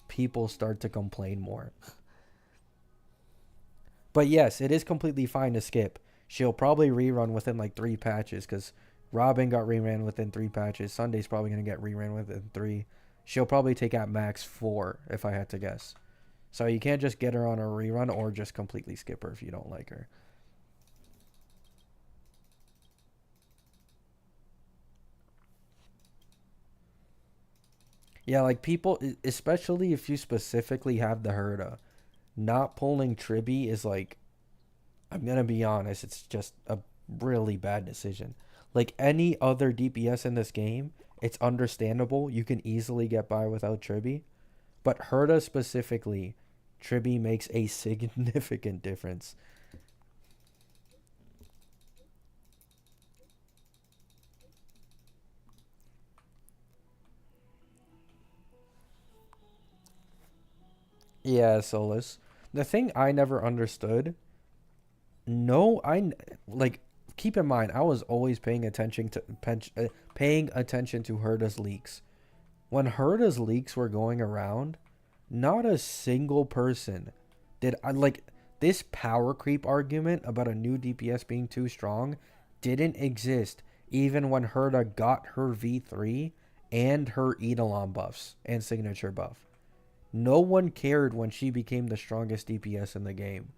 people start to complain more. But yes, it is completely fine to skip. She'll probably rerun within like 3 patches because Robin got reran within 3 patches. Sunday's probably going to get reran within 3. She'll probably take at max 4 if I had to guess. So you can't just get her on a rerun or just completely skip her if you don't like her. Yeah, like people, especially if you specifically have the Herda, not pulling Tribby is like, I'm gonna be honest, it's just a really bad decision. Like any other DPS in this game, it's understandable. You can easily get by without Tribby. But Herda specifically, Tribby makes a significant difference. Yeah, Solus. The thing I never understood, no, like keep in mind I was always paying attention to paying attention to Herda's leaks. When Herda's leaks were going around, not a single person did I like this power creep argument about a new DPS being too strong didn't exist even when Herda got her V3 and her Eidolon buffs and signature buff. No one cared when she became the strongest DPS in the game.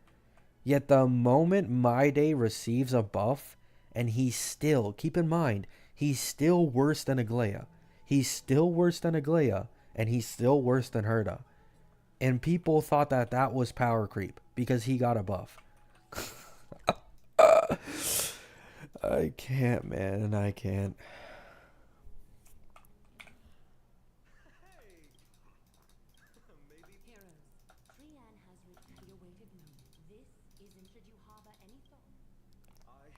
Yet the moment My Day receives a buff, and he's still, keep in mind, he's still worse than Aglaya. He's still worse than Aglaya, and he's still worse than Herda. And people thought that that was power creep because he got a buff. I can't, man. I can't. heroes. Trian has reached the awaited moment. This isn't. Should you harbor any thought? I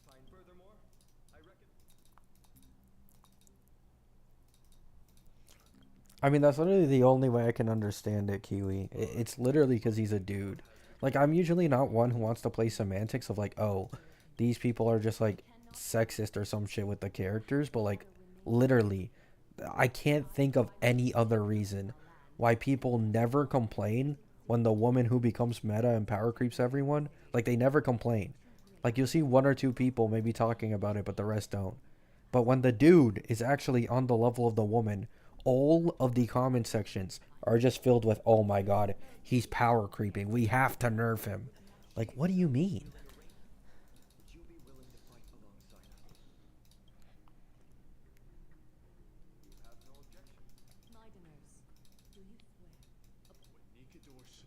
find furthermore, I reckon. I mean, that's literally the only way I can understand it, Kiwi. It's literally because he's a dude. Like, I'm usually not one who wants to play semantics of, like, oh, these people are just, like, sexist or some shit with the characters. But, like, literally, I can't think of any other reason why people never complain when the woman who becomes meta and power creeps everyone. Like, they never complain. Like, you'll see 1 or 2 people maybe talking about it, but the rest don't. But when the dude is actually on the level of the woman, all of the comment sections are just filled with, oh my god, he's power creeping. We have to nerf him. Like, what do you mean? Would you be willing to fight alongside us? You have no objection. Mideners, do you swear? When Nikador's,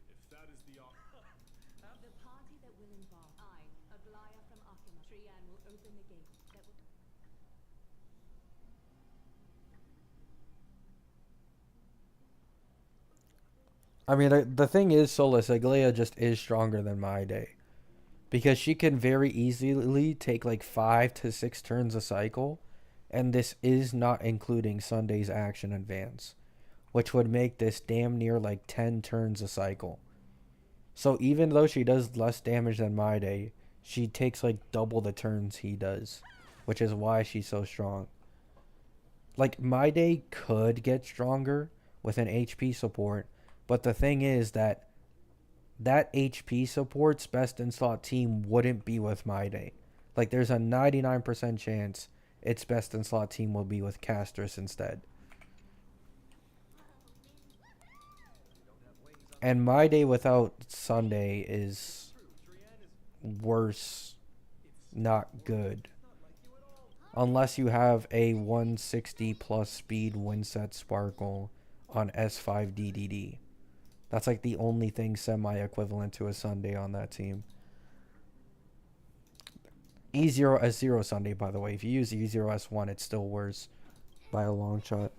if that is the The party that will embark. I, Aglaya from Akima. Trian will open the gate. That will. I mean, the thing is, Solus, Aglaya just is stronger than My Day. Because she can very easily take like 5 to 6 turns a cycle. And this is not including Sunday's action advance, which would make this damn near like 10 turns a cycle. So even though she does less damage than My Day, she takes like double the turns he does, which is why she's so strong. Like, My Day could get stronger with an HP support, but the thing is that HP support's best in slot team wouldn't be with My Day. Like, there's a 99% chance its best in slot team will be with Castris instead. And My Day without Sunday is worse, not good. Unless you have a 160 plus speed Windset Sparkle on S5 DDD. That's like the only thing semi-equivalent to a Sunday on that team. E0 S0 Sunday, by the way. If you use E0 S1, it's still worse by a long shot.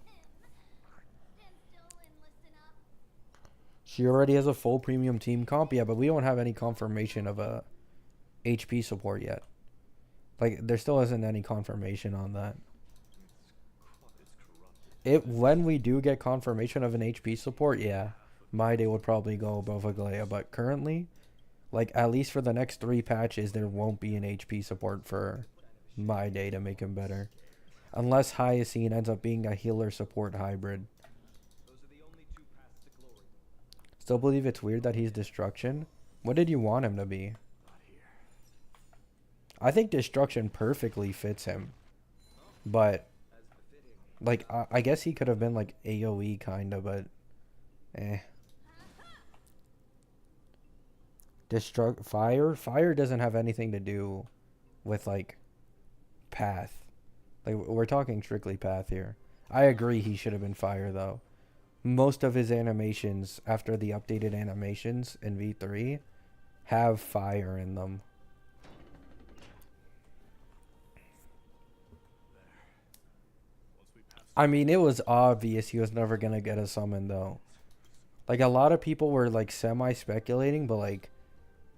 She already has a full premium team comp, yeah, but we don't have any confirmation of a HP support yet. Like, there still isn't any confirmation on that. When we do get confirmation of an HP support, yeah, My Day would probably go above Aglaya, but currently, like, at least for the next 3 patches, there won't be an HP support for My Day to make him better. Unless Hyacine ends up being a healer support hybrid. Still believe it's weird that he's Destruction? What did you want him to be? I think Destruction perfectly fits him. But, like, I guess he could have been, like, AoE kinda, but, eh. Fire doesn't have anything to do with, like, path. Like, we're talking strictly path here. I agree he should have been Fire, though. Most of his animations, after the updated animations in V3, have Fire in them. I mean, it was obvious he was never going to get a summon, though. Like, a lot of people were, like, semi-speculating, but, like,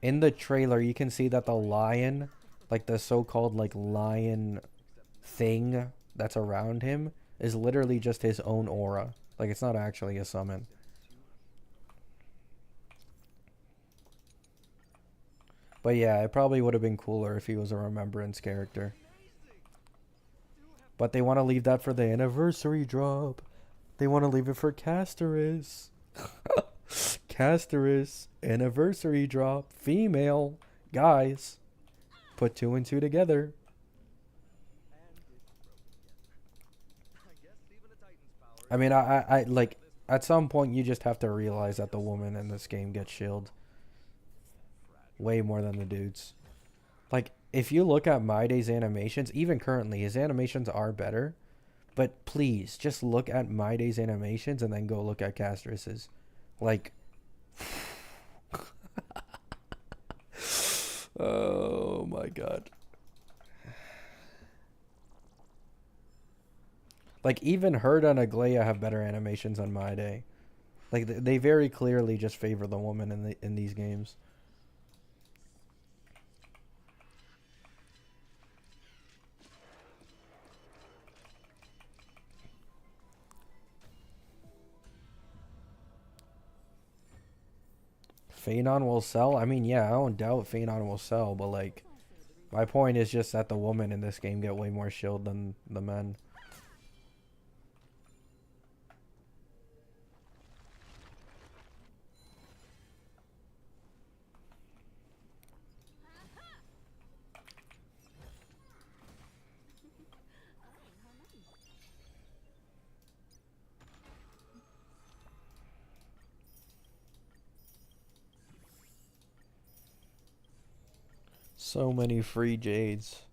in the trailer, you can see that the lion, like, the so-called, like, lion thing that's around him is literally just his own aura. Like, it's not actually a summon. But yeah, it probably would have been cooler if he was a remembrance character. But they want to leave that for the anniversary drop. They want to leave it for Casteris. Casteris, anniversary drop, female. Guys, put 2 and 2 together. I mean, I like, at some point you just have to realize that the woman in this game gets shielded way more than the dudes. Like, if you look at My Day's animations, even currently, his animations are better. But please, just look at My Day's animations and then go look at Castris's. Like, oh my god. Like, even Herda and Aglaya have better animations on My Day. Like, they very clearly just favor the woman in these games. Phanon will sell? I mean, yeah, I don't doubt Phanon will sell, but, like, my point is just that the women in this game get way more shield than the men. So many free jades.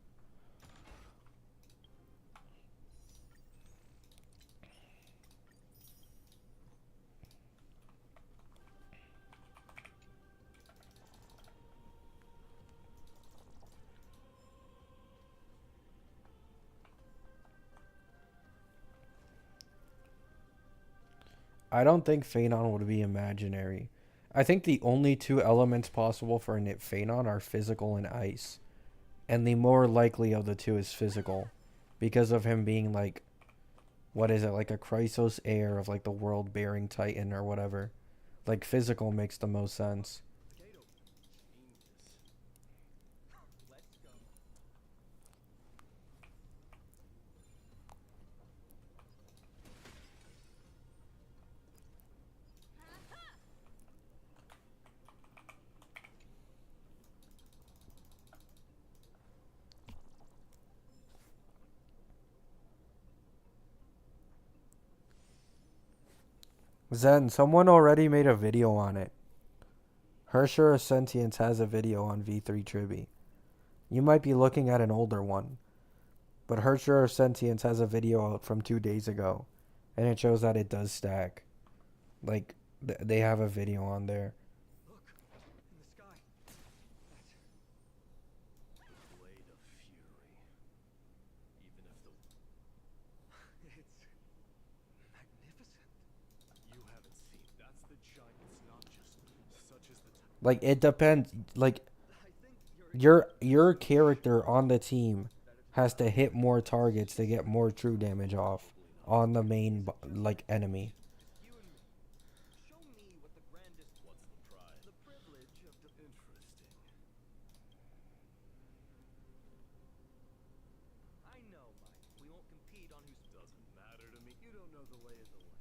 I don't think Phanon would be imaginary. I think the only 2 elements possible for a Phanon are physical and ice. And the more likely of the 2 is physical. Because of him being, like, what is it, like a Chrysos heir of, like, the world-bearing titan or whatever. Like, physical makes the most sense. Zen, someone already made a video on it. Hersher of Sentience has a video on V3 Triby. You might be looking at an older one, but Hersher of Sentience has a video out from 2 days ago, and it shows that it does stack. Like, they have a video on there. Look, in the sky. That's Blade of Fury. Even if the... it's magnificent. You haven't seen. That's the giant's not just such as the... Like, it depends. Like, I think you're your character on the team has to hit more targets to get more true damage off on the main like enemy. you and me. Show me what the grandest. What's the prize? The privilege of the. Interesting. I know, Mike. We won't compete on who's. Doesn't matter to me. You don't know the lay of the land.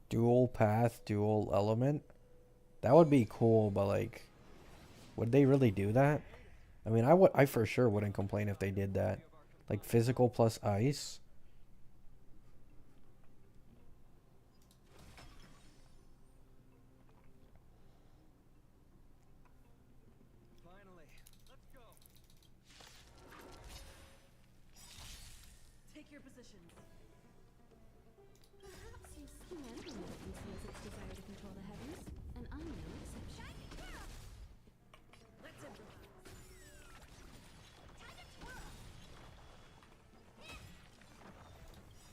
Dual path, dual element. That would be cool, but like, would they really do that? I mean, I for sure wouldn't complain if they did that. Like physical plus ice. Finally, let's go. Take your positions. Perhaps you see everyone conceals its desire to control the heavens, and I'm no exception. Let's improvise.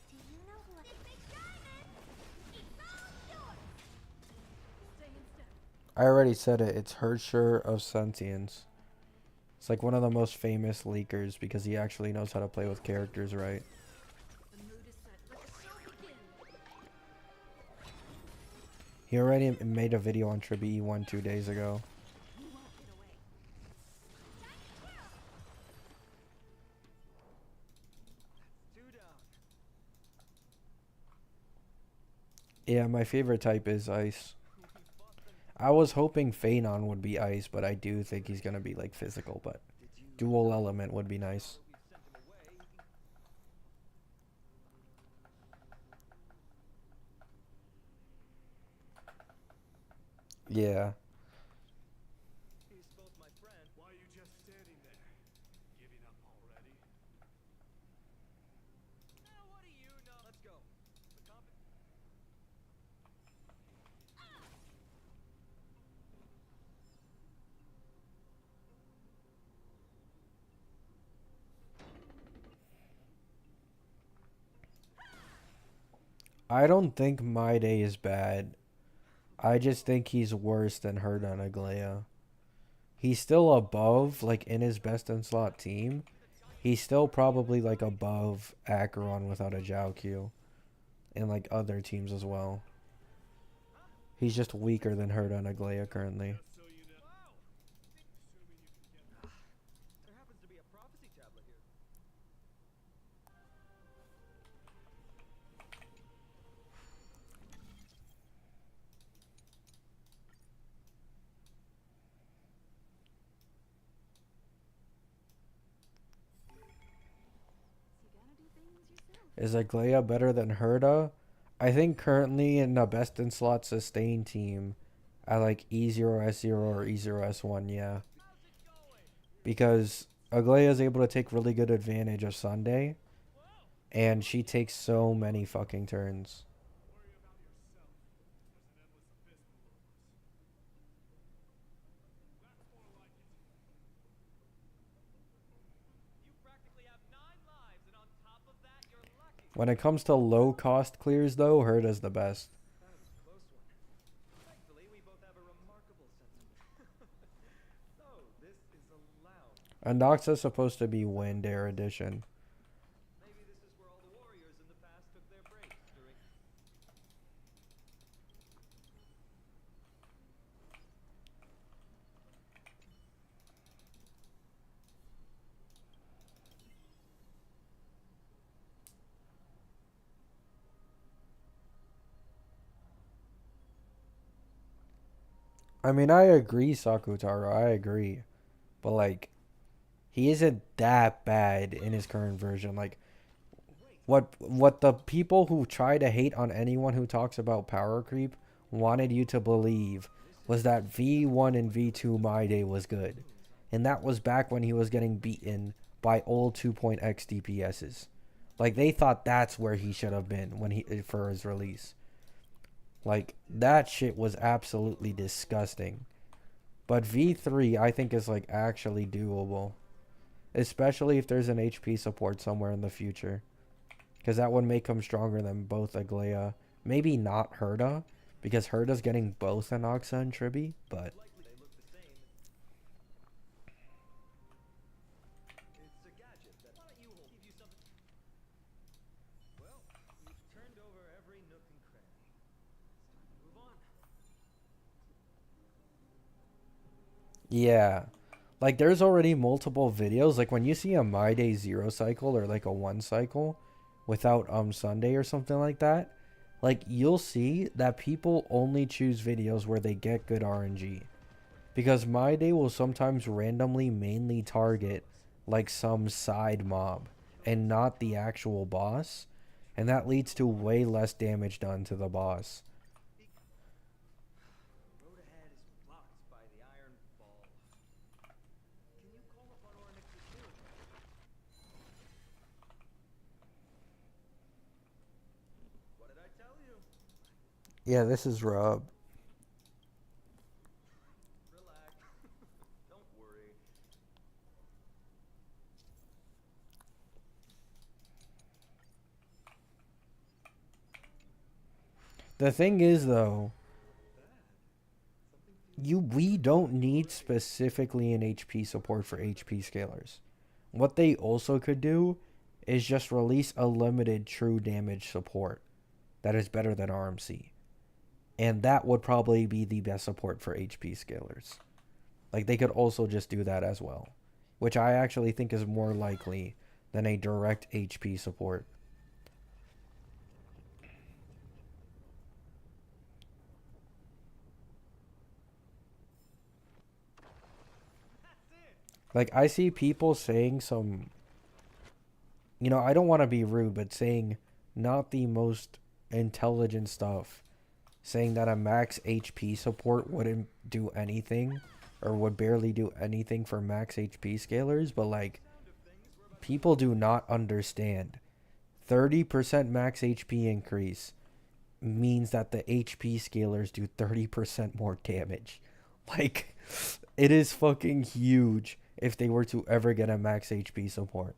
Do you know what? Stay in step. I already said it. It's Hersher of Sentience. It's like one of the most famous leakers because he actually knows how to play with characters right. The mood is set. Let the show begin. He already made a video on Triby E1 2 days ago. You won't get away. Two down. Yeah, my favorite type is ice. I was hoping Phanon would be ice, but I do think he's gonna be like physical, but dual element would be nice. We've sent him away. Yeah. He's both my friend. Why are you just standing there? Giving up already? What do you know? Let's go. The I don't think My Day is bad. I just think he's worse than Herda and Aglaya. He's still above, like in his best in slot team. He's still probably like above Acheron without a Jiao Q. And like other teams as well. He's just weaker than Herda and Aglaya currently. So you know. Assuming you can get that. There happens to be a prophecy tablet here. You gotta do things yourself. Is Aglaya better than Herda? I think currently in the best in slot sustain team at like E0, S0, or E0, S1, yeah. Because Aglaya is able to take really good advantage of Sunday. And she takes so many fucking turns. Worry about yourself. There's an endless abyss below us. That's more like it. You practically have 9 lives, and on top of that, you're lucky. When it comes to low cost clears though, Herda's the best. That was a close one. Thankfully, we both have a remarkable sense of. So, this is allowed. And Noxa's supposed to be Wind Air Edition. Maybe this is where all the warriors in the past took their breaks during. I mean, I agree, Sakutaro. I agree. But, like, he isn't that bad in his current version. Like, what the people who try to hate on anyone who talks about power creep wanted you to believe was that V1 and V2 My Day was good. And that was back when he was getting beaten by old 2.x DPSs. Like, they thought that's where he should have been when he for his release. Like, that shit was absolutely disgusting. But V3 I think is like actually doable. Especially if there's an HP support somewhere in the future. Because that would make him stronger than both Aglaya. Maybe not Herda. Because Herda's getting both Anoxa and Tribi. But Likely they look the same. It's a gadget that. Why don't you hold? Give you something. Well, you've turned over every nook and cranny. It's time to move on. yeah. Like there's already multiple videos. Like when you see a My Day 0 cycle or like a 1 cycle without Sunday or something like that. Like you'll see that people only choose videos where they get good RNG. Because My Day will sometimes randomly mainly target like some side mob and not the actual boss. And that leads to way less damage done to the boss. The road ahead is blocked by the iron ball. Can you call upon Ornix's spirit? What did I tell you? Yeah, this is Rob. Relax. Don't worry. The thing is though, we don't need specifically an HP support for HP scalers. What they also could do is just release a limited true damage support that is better than RMC. And that would probably be the best support for HP scalers. Like they could also just do that as well, which I actually think is more likely than a direct HP support. Like I see people saying some, I don't want to be rude, but saying not the most intelligent stuff, saying that a max HP support wouldn't do anything or would barely do anything for max HP scalers, but like people do not understand. 30% max HP increase means that the HP scalers do 30% more damage. Like it is fucking huge if they were to ever get a max HP support.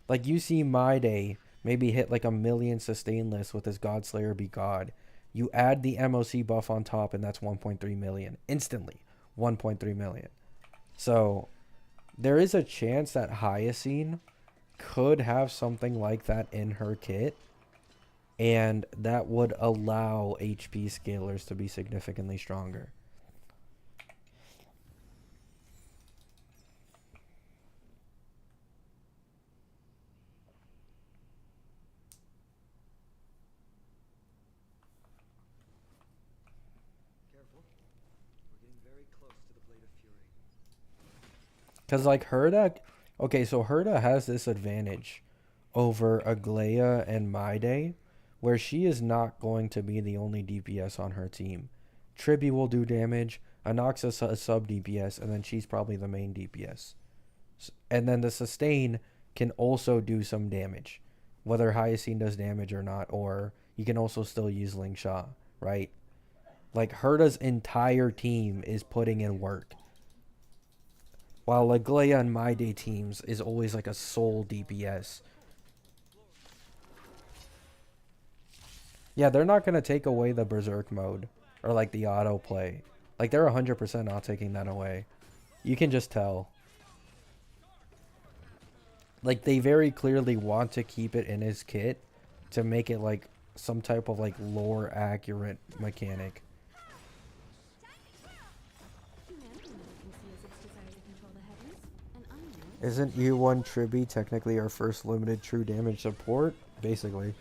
Like you see My Day maybe hit like a million sustainless with his Godslayer Be God. You add the MOC buff on top and that's 1.3 million. Instantly. 1.3 million. So there is a chance that Hyacine could have something like that in her kit. And that would allow HP scalers to be significantly stronger. Careful. We're getting very close to the Blade of Fury. Because like Herda... Okay, so Herda has this advantage over Aglaya and My Day, where she is not going to be the only DPS on her team. Tribi will do damage, Anoxa's a sub DPS, and then she's probably the main DPS. And then the sustain can also do some damage, whether Hyacine does damage or not, or you can also still use Lingsha, right? Like Herda's entire team is putting in work. While Aglaya and My Day teams is always like a sole DPS. Yeah, they're not going to take away the Berserk mode. Or like the autoplay. Like they're 100% not taking that away. You can just tell. Like they very clearly want to keep it in his kit. To make it like some type of like lore accurate mechanic. Isn't U1 Tribi technically our first limited true damage support? Basically.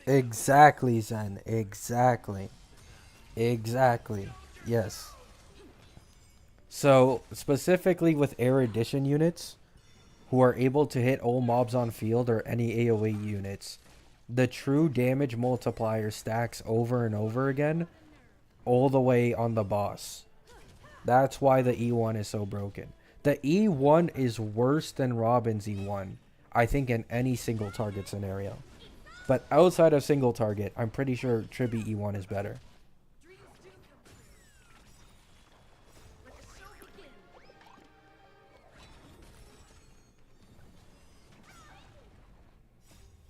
Exactly, Zen. Exactly. Exactly. Yes. So, specifically with erudition units who are able to hit all mobs on field or any AoE units, the true damage multiplier stacks over and over again all the way on the boss. That's why the E1 is so broken. The E1 is worse than Robin's E1, I think, in any single target scenario. But outside of single target, I'm pretty sure Tribi E1 is better.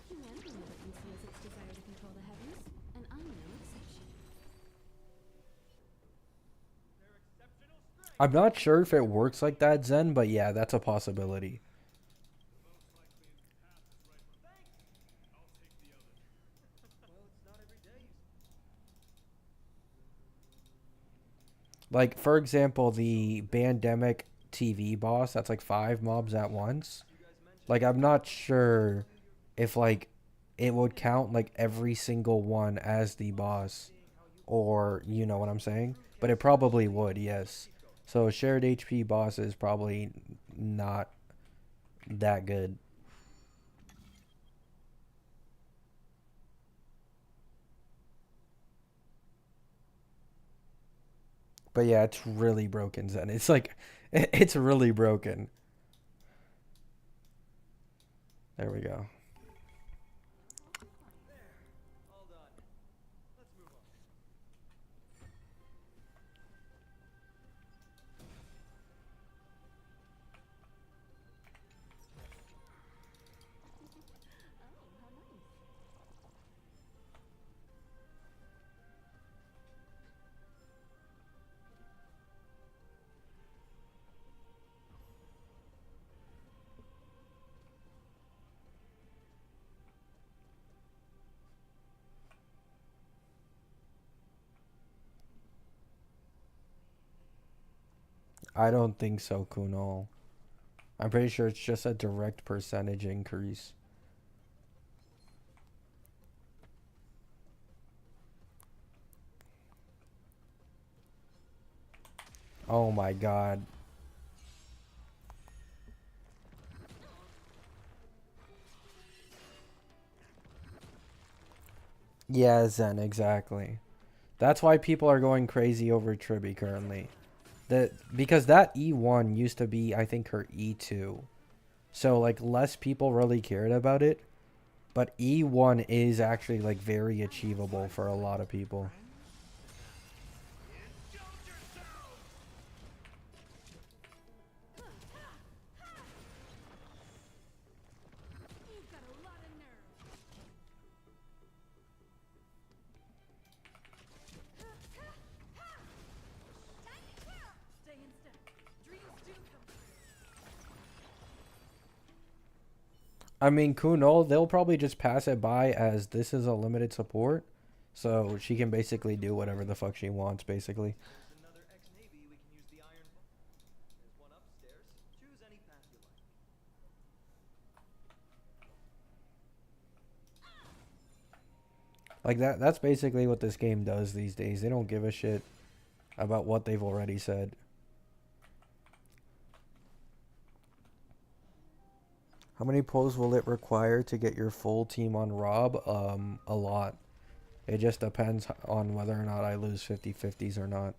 Humanity never conceals its desire to control the heavens, and I'm no exception. I'm not sure if it works like that, Zen, but yeah, that's a possibility. Like, for example, the Bandemic TV boss, that's like 5 mobs at once. Like, I'm not sure if, like, it would count, like, every single one as the boss. Or, you know what I'm saying? But it probably would, yes. So, shared HP boss is probably not that good. But yeah, it's really broken, Zen. It's like, it's really broken. There we go. All done. Let's move on. Oh, how nice. I don't think so, Kunal. I'm pretty sure it's just a direct percentage increase. Oh my god. Yeah, Zen, exactly. That's why people are going crazy over Tribi currently. Because that E1 used to be, I think, her E2. So, like, less people really cared about it. But E1 is actually, like, very achievable for a lot of people. You've got a lot of nerve. Stay in step. Dreams do come true. I mean, Kunal, they'll probably just pass it by as this is a limited support. So she can basically do whatever the fuck she wants, basically. There's another ex-Navy we can use the iron. There's one upstairs. Choose any path you like. Like, that's basically what this game does these days. They don't give a shit about what they've already said. How many pulls will it require to get your full team on Rob? A lot. It just depends on whether or not I lose 50-50s or not.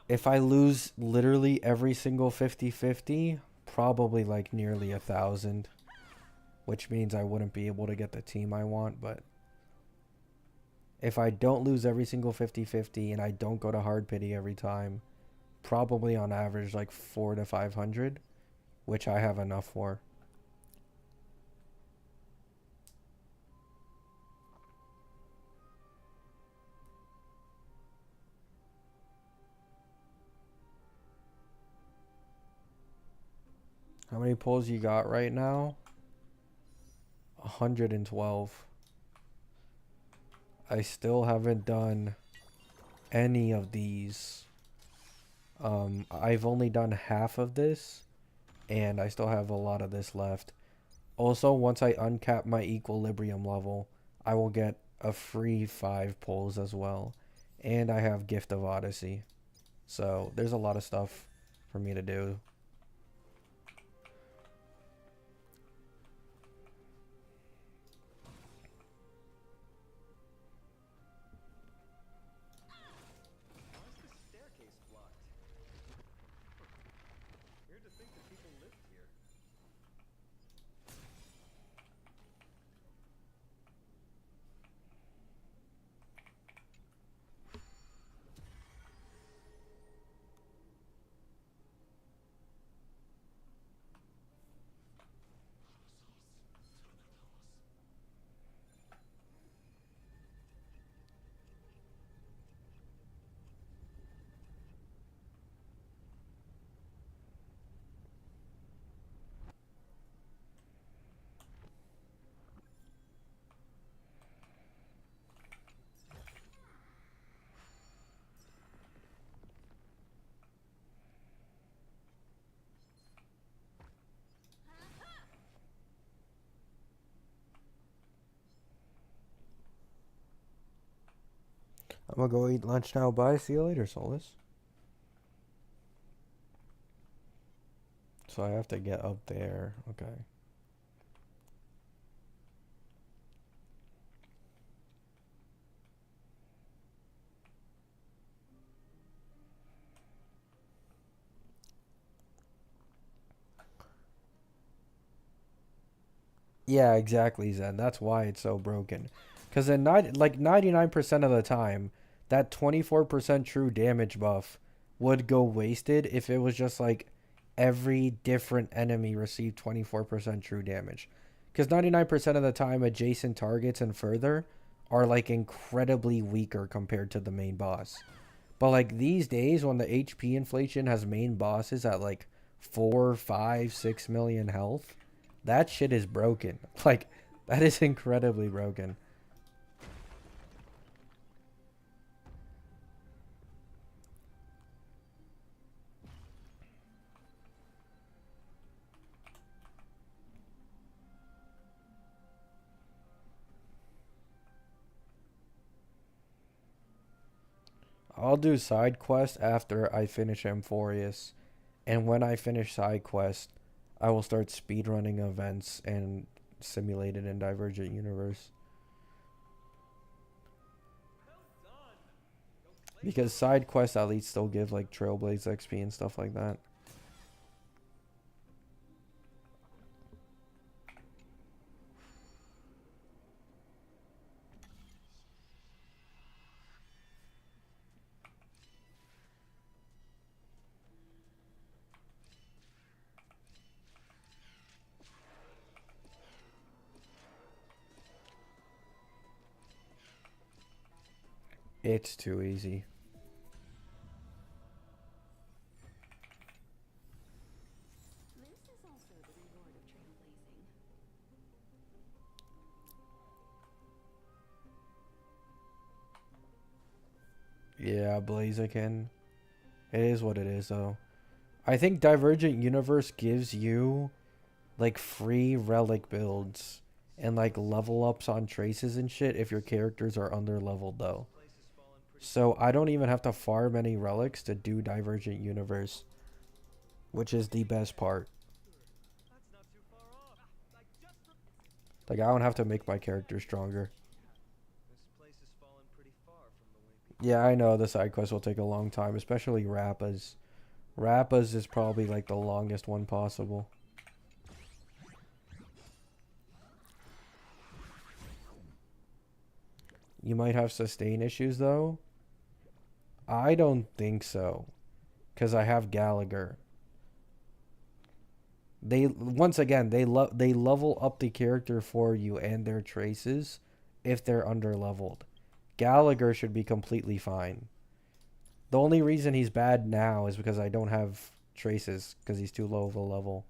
If I lose literally every single 50-50, probably like nearly 1,000. Which means I wouldn't be able to get the team I want, but if I don't lose every single 50-50 and I don't go to hard pity every time, probably on average like 400 to 500, which I have enough for. How many pulls you got right now? 112. I still haven't done any of these. I've only done half of this, and I still have a lot of this left. Also, once I uncap my equilibrium level, I will get a free 5 pulls as well. And I have Gift of Odyssey. So, there's a lot of stuff for me to do. Why is this staircase blocked? Weird to think that people lived here. I'm gonna go eat lunch now. Bye. See you later, Solus. So I have to get up there. Okay. Yeah, exactly, Zen. That's why it's so broken. Because in 99% of the time, that 24% true damage buff would go wasted if it was just like every different enemy received 24% true damage. Because 99% of the time, adjacent targets and further are like incredibly weaker compared to the main boss. But like these days, when the HP inflation has main bosses at like 4, 5, 6 million health, that shit is broken. Like, that is incredibly broken. I'll do side quest after I finish Amphorius. And when I finish side quest, I will start speedrunning events and simulated in Divergent Universe. Because side quests at least still give like Trailblaze XP and stuff like that. It's too easy. This is also the reward of trailblazing. Yeah, Blaziken. It is what it is, though. I think Divergent Universe gives you like free relic builds and like level ups on traces and shit if your characters are under leveled though. So I don't even have to farm any relics to do Divergent Universe, which is the best part. Like I don't have to make my character stronger. Yeah, I know the side quest will take a long time, especially Rappa's. Rappa's is probably like the longest one possible. You might have sustain issues though. I don't think so, because I have Gallagher. They once again they level up the character for you and their traces if they're under leveled. Gallagher should be completely fine. The only reason he's bad now is because I don't have traces because he's too low of a level.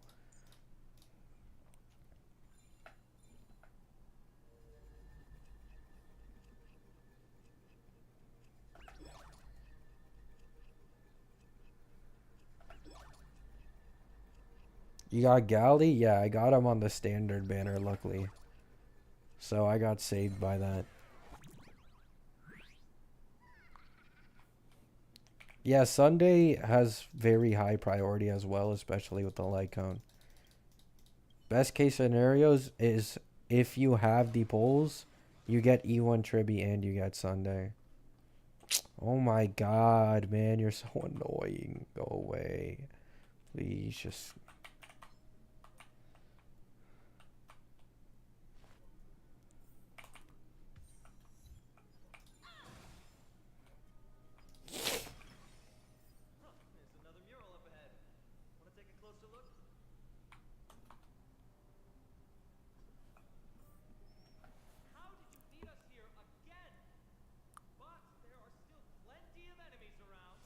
You got Galley? Yeah, I got him on the standard banner, luckily. So I got saved by that. Yeah, Sunday has very high priority as well, especially with the light cone. Best case scenarios is if you have the polls, you get E1 Tribby and you get Sunday. Oh my god, man, you're so annoying. Go away. Please just... There's another mural up ahead. Want to take a closer look? How did you beat us here again? But there are still plenty of enemies around.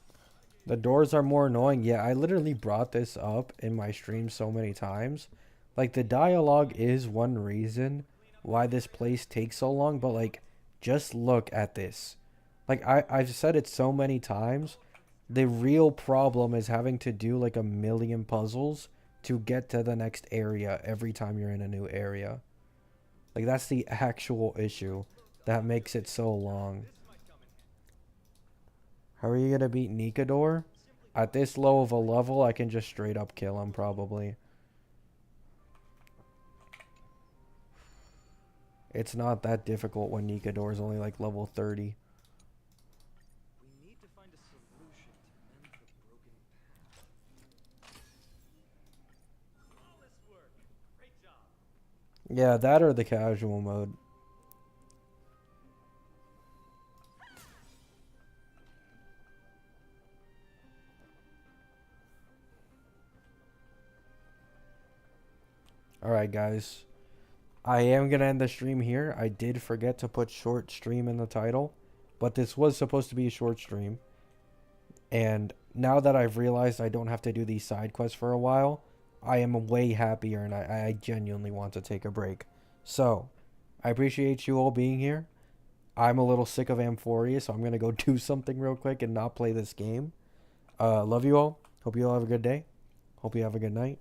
The doors are more annoying. Yeah, I literally brought this up in my stream so many times. Like, the dialogue is one reason why this place takes so long, but, like, just look at this. Like, I've said it so many times. The real problem is having to do, like, a million puzzles to get to the next area every time you're in a new area. Like, that's the actual issue that makes it so long. How are you gonna beat Nikador? At this low of a level, I can just straight up kill him, probably. It's not that difficult when Nikador is only like level 30. We need to find a solution to mend the broken path. Flawless work. Great job. Yeah, that or the casual mode. Alright, guys. I am going to end the stream here. I did forget to put short stream in the title, but this was supposed to be a short stream. And now that I've realized I don't have to do these side quests for a while, I am way happier and I genuinely want to take a break. So, I appreciate you all being here. I'm a little sick of Amphoria, so I'm going to go do something real quick and not play this game. Love you all. Hope you all have a good day. Hope you have a good night.